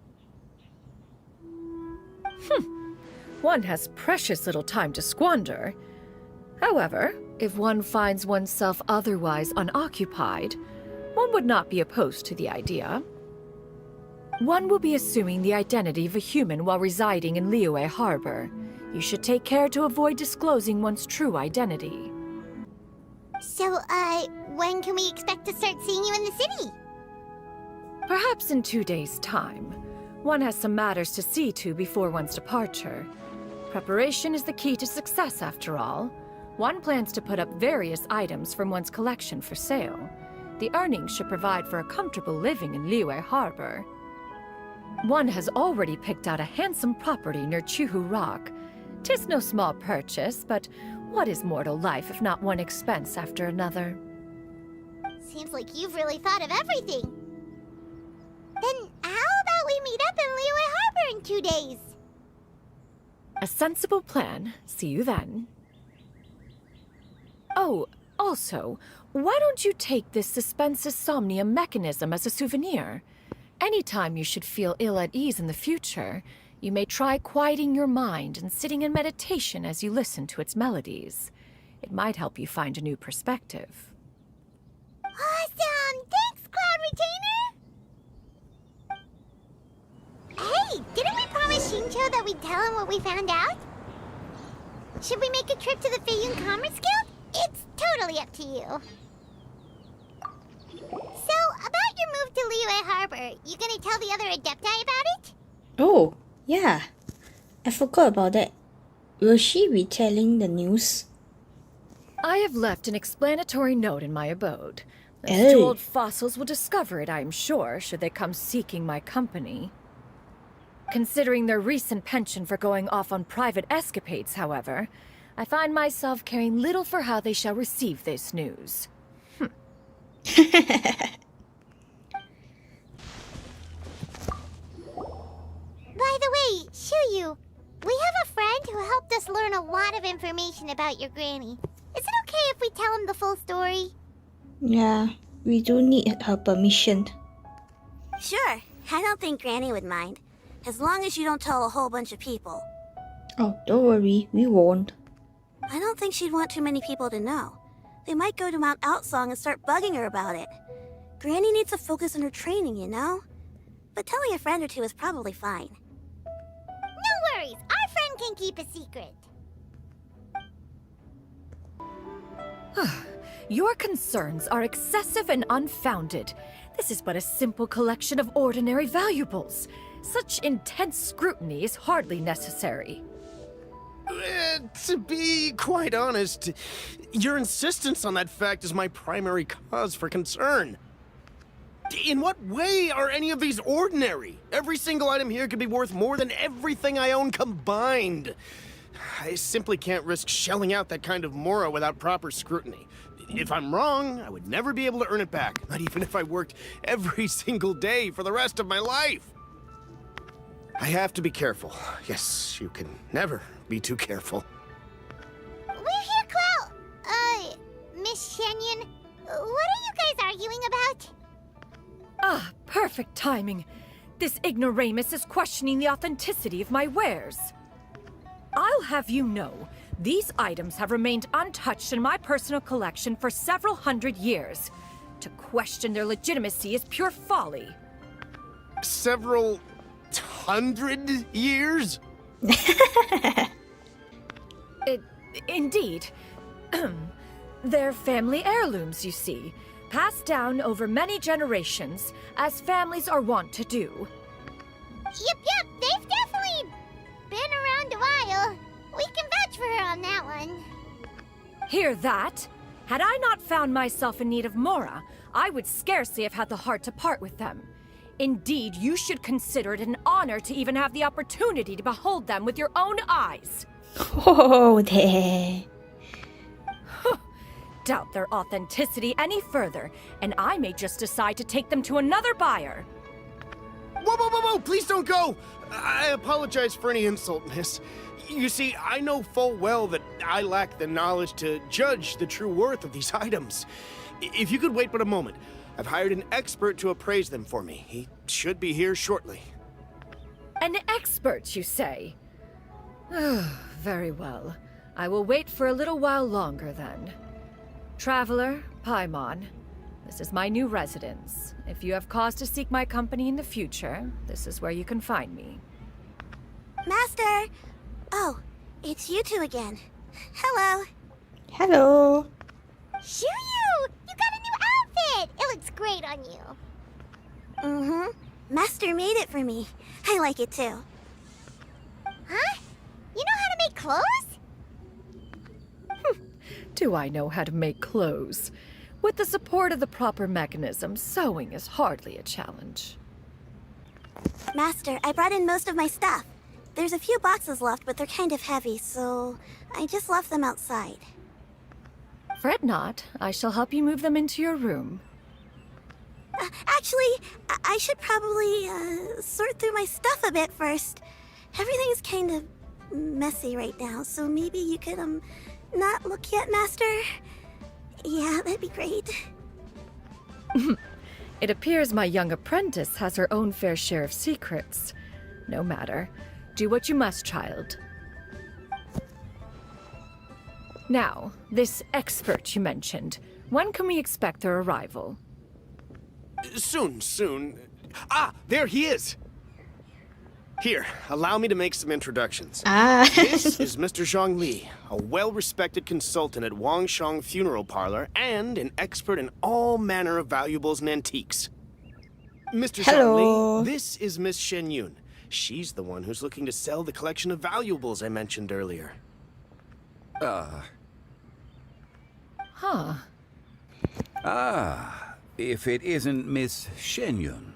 One has precious little time to squander. However, if one finds oneself otherwise unoccupied, one would not be opposed to the idea. One will be assuming the identity of a human while residing in Liyue Harbor. You should take care to avoid disclosing one's true identity. So, when can we expect to start seeing you in the city? Perhaps in 2 days' time. One has some matters to see to before one's departure. Preparation is the key to success, after all. One plans to put up various items from one's collection for sale. The earnings should provide for a comfortable living in Liyue Harbor. One has already picked out a handsome property near Chuhu Rock. 'Tis no small purchase, but what is mortal life if not one expense after another? Seems like you've really thought of everything. Then how about we meet up in Liyue Harbor in 2 days? A sensible plan. See you then. Oh, also, why don't you take this suspense insomnia mechanism as a souvenir? Anytime you should feel ill at ease in the future, you may try quieting your mind and sitting in meditation as you listen to its melodies. It might help you find a new perspective. Awesome! Thanks, Cloud Retainer! Hey, didn't we promise Shincho that we'd tell him what we found out? Should we make a trip to the Feiyun Commerce Guild? It's totally up to you. So, about your move to Liyue Harbor, you gonna tell the other Adepti about it? Oh, yeah. I forgot about that. Will she be telling the news? I have left an explanatory note in my abode. Those Oh. 2 old fossils will discover it, I am sure, should they come seeking my company. Considering their recent penchant for going off on private escapades, however, I find myself caring little for how they shall receive this news. By the way, Shuyu, we have a friend who helped us learn a lot of information about your granny. Is it okay if we tell him the full story? Yeah, we do need her permission. Sure, I don't think Granny would mind. As long as you don't tell a whole bunch of people. Oh, don't worry, we won't. I don't think she'd want too many people to know. They might go to Mount Outsong and start bugging her about it. Granny needs to focus on her training, you know? But telling a friend or two is probably fine. No worries, our friend can keep a secret. Your concerns are excessive and unfounded. This is but a simple collection of ordinary valuables. Such intense scrutiny is hardly necessary. To be quite honest, your insistence on that fact is my primary cause for concern. In what way are any of these ordinary? Every single item here could be worth more than everything I own combined. I simply can't risk shelling out that kind of mora without proper scrutiny. If I'm wrong, I would never be able to earn it back, not even if I worked every single day for the rest of my life. I have to be careful. Yes, you can never be too careful. We're here, Cloud. Miss Xianyun, what are you guys arguing about? Ah, perfect timing. This ignoramus is questioning the authenticity of my wares. I'll have you know, these items have remained untouched in my personal collection for several hundred years. To question their legitimacy is pure folly. Several hundred years? Indeed. They're family heirlooms, you see. Passed down over many generations, as families are wont to do. Yep, they've definitely been around a while. We can vouch for her on that one. Hear that? Had I not found myself in need of mora, I would scarcely have had the heart to part with them. Indeed, you should consider it an honor to even have the opportunity to behold them with your own eyes. Oh, there. Doubt their authenticity any further, and I may just decide to take them to another buyer. Well, Whoa! Please don't go! I apologize for any insult, miss. You see, I know full well that I lack the knowledge to judge the true worth of these items. If you could wait but a moment, I've hired an expert to appraise them for me. He should be here shortly. An expert, you say? Very well. I will wait for a little while longer then. Traveler, Paimon, this is my new residence. If you have cause to seek my company in the future, this is where you can find me. Master! Oh, it's you two again. Hello. Hello. Xianyun! You got a new outfit! It looks great on you. Mm-hmm. Master made it for me. I like it too. Huh? You know how to make clothes? Do I know how to make clothes? With the support of the proper mechanism, sewing is hardly a challenge. Master, I brought in most of my stuff. There's a few boxes left, but they're kind of heavy, so I just left them outside. Fret not. I shall help you move them into your room. Actually, I should probably sort through my stuff a bit first. Everything's kind of messy right now, so maybe you could, not look yet, Master? Yeah, that'd be great. It appears my young apprentice has her own fair share of secrets. No matter. Do what you must, child. Now, this expert you mentioned, when can we expect their arrival? Soon. Ah, there he is! Here, allow me to make some introductions. This is Mr. Zhongli, a well-respected consultant at Wangshang Funeral Parlor and an expert in all manner of valuables and antiques. Mr. Zhongli, this is Miss Shenyun. She's the one who's looking to sell the collection of valuables I mentioned earlier. If it isn't Miss Shenyun.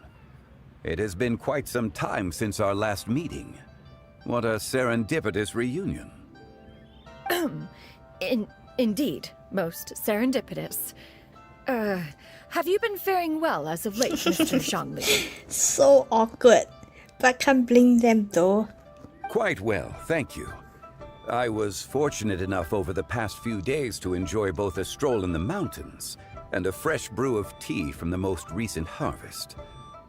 It has been quite some time since our last meeting. What a serendipitous reunion. Indeed, most serendipitous. Have you been faring well as of late, Mr. Zhongli? So awkward, but can't blame them though. Quite well, thank you. I was fortunate enough over the past few days to enjoy both a stroll in the mountains and a fresh brew of tea from the most recent harvest.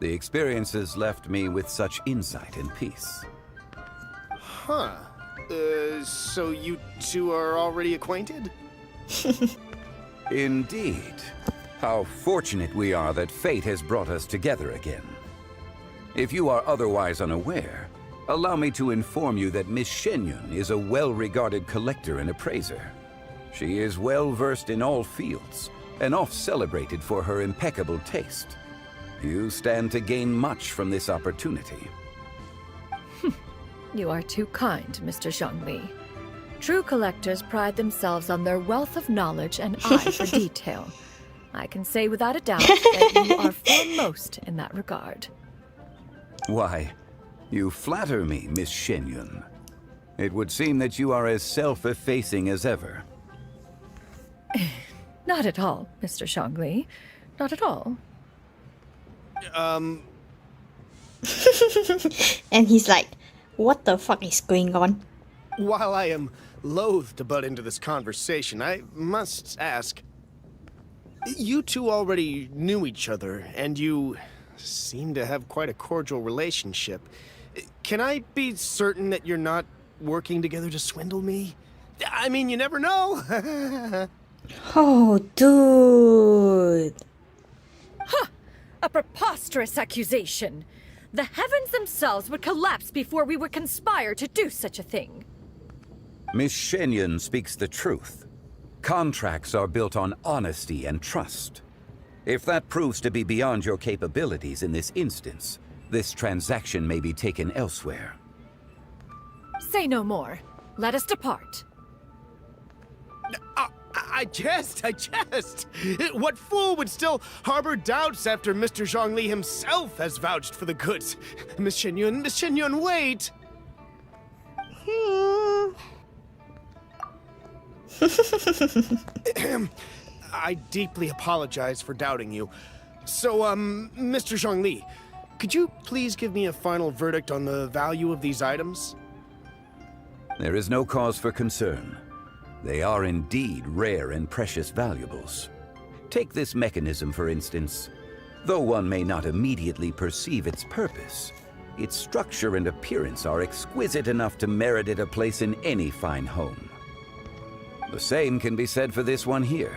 The experiences left me with such insight and peace. Huh. So you two are already acquainted? Indeed. How fortunate we are that fate has brought us together again. If you are otherwise unaware, allow me to inform you that Miss Shenyun is a well-regarded collector and appraiser. She is well-versed in all fields, and oft-celebrated for her impeccable taste. You stand to gain much from this opportunity. You are too kind, Mr. Zhongli. True collectors pride themselves on their wealth of knowledge and eye for detail. I can say without a doubt that you are foremost in that regard. Why, you flatter me, Miss Shenyun. It would seem that you are as self-effacing as ever. Not at all, Mr. Zhongli. Not at all. And he's like, what the fuck is going on? While I am loath to butt into this conversation, I must ask, you two already knew each other, and you seem to have quite a cordial relationship. Can I be certain that you're not working together to swindle me? I mean, you never know. Oh, dude. Huh! A preposterous accusation. The heavens themselves would collapse before we would conspire to do such a thing. Miss Shenyun speaks the truth. Contracts are built on honesty and trust. If that proves to be beyond your capabilities in this instance, this transaction may be taken elsewhere. Say no more. Let us depart. I jest. What fool would still harbor doubts after Mr. Zhongli himself has vouched for the goods? Miss Shenyun, wait! I deeply apologize for doubting you. So, Mr. Zhongli, Could you please give me a final verdict on the value of these items? There is no cause for concern. They are indeed rare and precious valuables. Take this mechanism, for instance. Though one may not immediately perceive its purpose, its structure and appearance are exquisite enough to merit it a place in any fine home. The same can be said for this one here.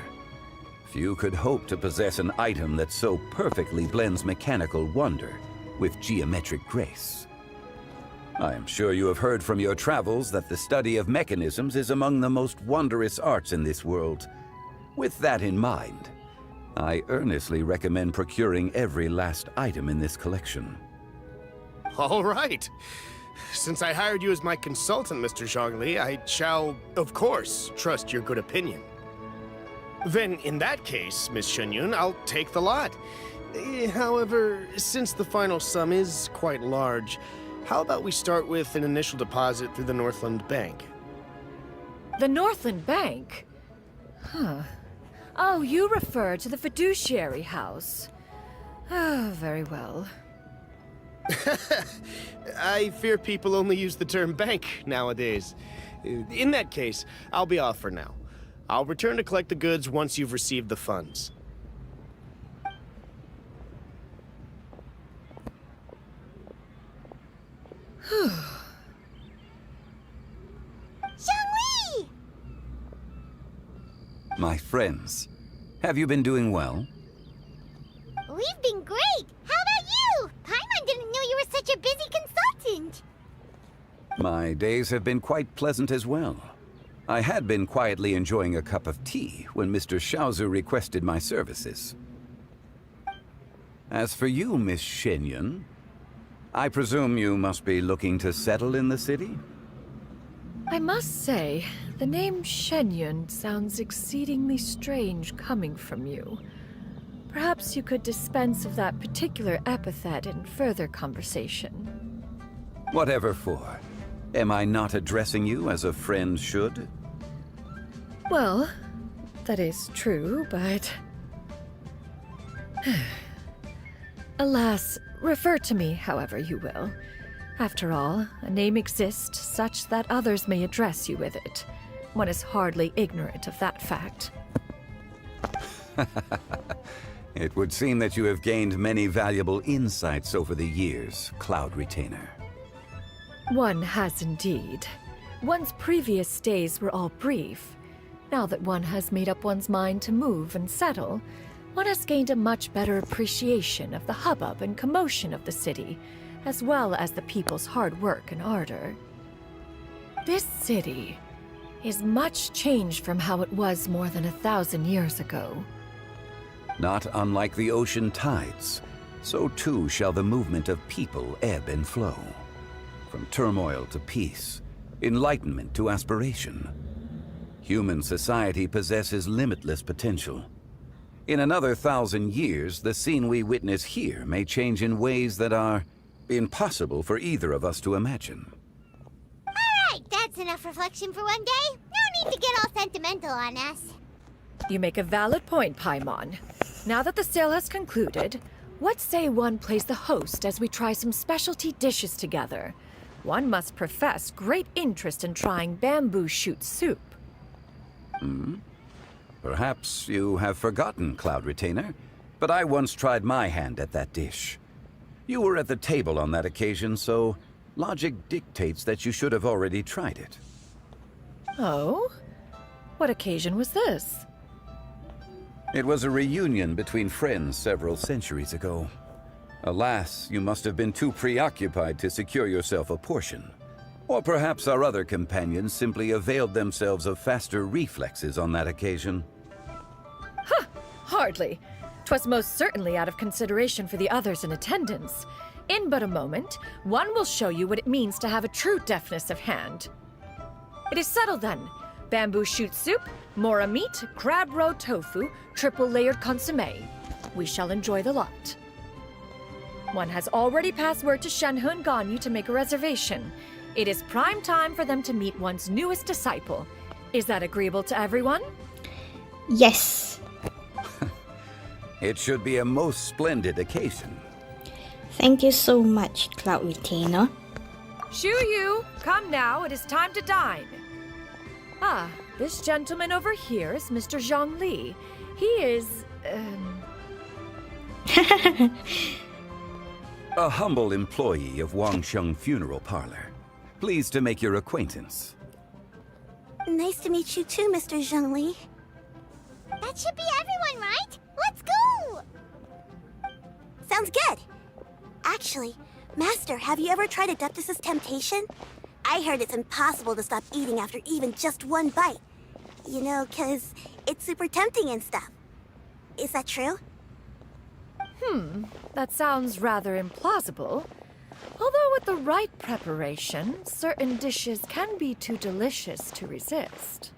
Few could hope to possess an item that so perfectly blends mechanical wonder with geometric grace. I am sure you have heard from your travels that the study of mechanisms is among the most wondrous arts in this world. With that in mind, I earnestly recommend procuring every last item in this collection. All right. Since I hired you as my consultant, Mr. Zhongli, I shall, of course, trust your good opinion. Then, in that case, Miss Xianyun, I'll take the lot. However, since the final sum is quite large, how about we start with an initial deposit through the Northland Bank? The Northland Bank? Huh. Oh, you refer to the fiduciary house. Ah, very well. I fear people only use the term bank nowadays. In that case, I'll be off for now. I'll return to collect the goods once you've received the funds. Zhongli! My friends, have you been doing well? We've been great! How about you? Paimon didn't know you were such a busy consultant! My days have been quite pleasant as well. I had been quietly enjoying a cup of tea when Mr. Xiao requested my services. As for you, Miss Shenhe, I presume you must be looking to settle in the city? I must say, the name Xianyun sounds exceedingly strange coming from you. Perhaps you could dispense of that particular epithet in further conversation. Whatever for. Am I not addressing you as a friend should? Well, that is true, but... Alas, refer to me however you will. After all, a name exists such that others may address you with it. One is hardly ignorant of that fact. It would seem that you have gained many valuable insights over the years, Cloud Retainer. One has indeed. One's previous stays were all brief. Now that one has made up one's mind to move and settle, one has gained a much better appreciation of the hubbub and commotion of the city, as well as the people's hard work and ardor. This city is much changed from how it was more than 1,000 years ago. Not unlike the ocean tides, so too shall the movement of people ebb and flow. From turmoil to peace, enlightenment to aspiration. Human society possesses limitless potential. In another 1,000 years, the scene we witness here may change in ways that are impossible for either of us to imagine. Alright, that's enough reflection for one day. No need to get all sentimental on us. You make a valid point, Paimon. Now that the sale has concluded, what say one plays the host as we try some specialty dishes together? One must profess great interest in trying bamboo shoot soup. Perhaps you have forgotten, Cloud Retainer, but I once tried my hand at that dish. You were at the table on that occasion, so logic dictates that you should have already tried it. Oh? What occasion was this? It was a reunion between friends several centuries ago. Alas, you must have been too preoccupied to secure yourself a portion. Or perhaps our other companions simply availed themselves of faster reflexes on that occasion. Huh! Hardly. 'Twas most certainly out of consideration for the others in attendance. In but a moment, one will show you what it means to have a true deftness of hand. It is settled then. Bamboo shoot soup, mora meat, crab roe tofu, triple-layered consommé. We shall enjoy the lot. One has already passed word to Shenhe and Ganyu to make a reservation. It is prime time for them to meet one's newest disciple. Is that agreeable to everyone? Yes. It should be a most splendid occasion. Thank you so much, Cloud Retainer. Xiu, come now, it is time to dine. Ah, this gentleman over here is Mr. Zhongli. He is, A humble employee of Wangsheng Funeral Parlor. Pleased to make your acquaintance. Nice to meet you too, Mr. Zhongli. That should be everyone, right? Let's go! Sounds good. Actually, Master, have you ever tried Adeptus' temptation? I heard it's impossible to stop eating after even just one bite. You know, 'cause it's super tempting and stuff. Is that true? That sounds rather implausible. Although with the right preparation, certain dishes can be too delicious to resist.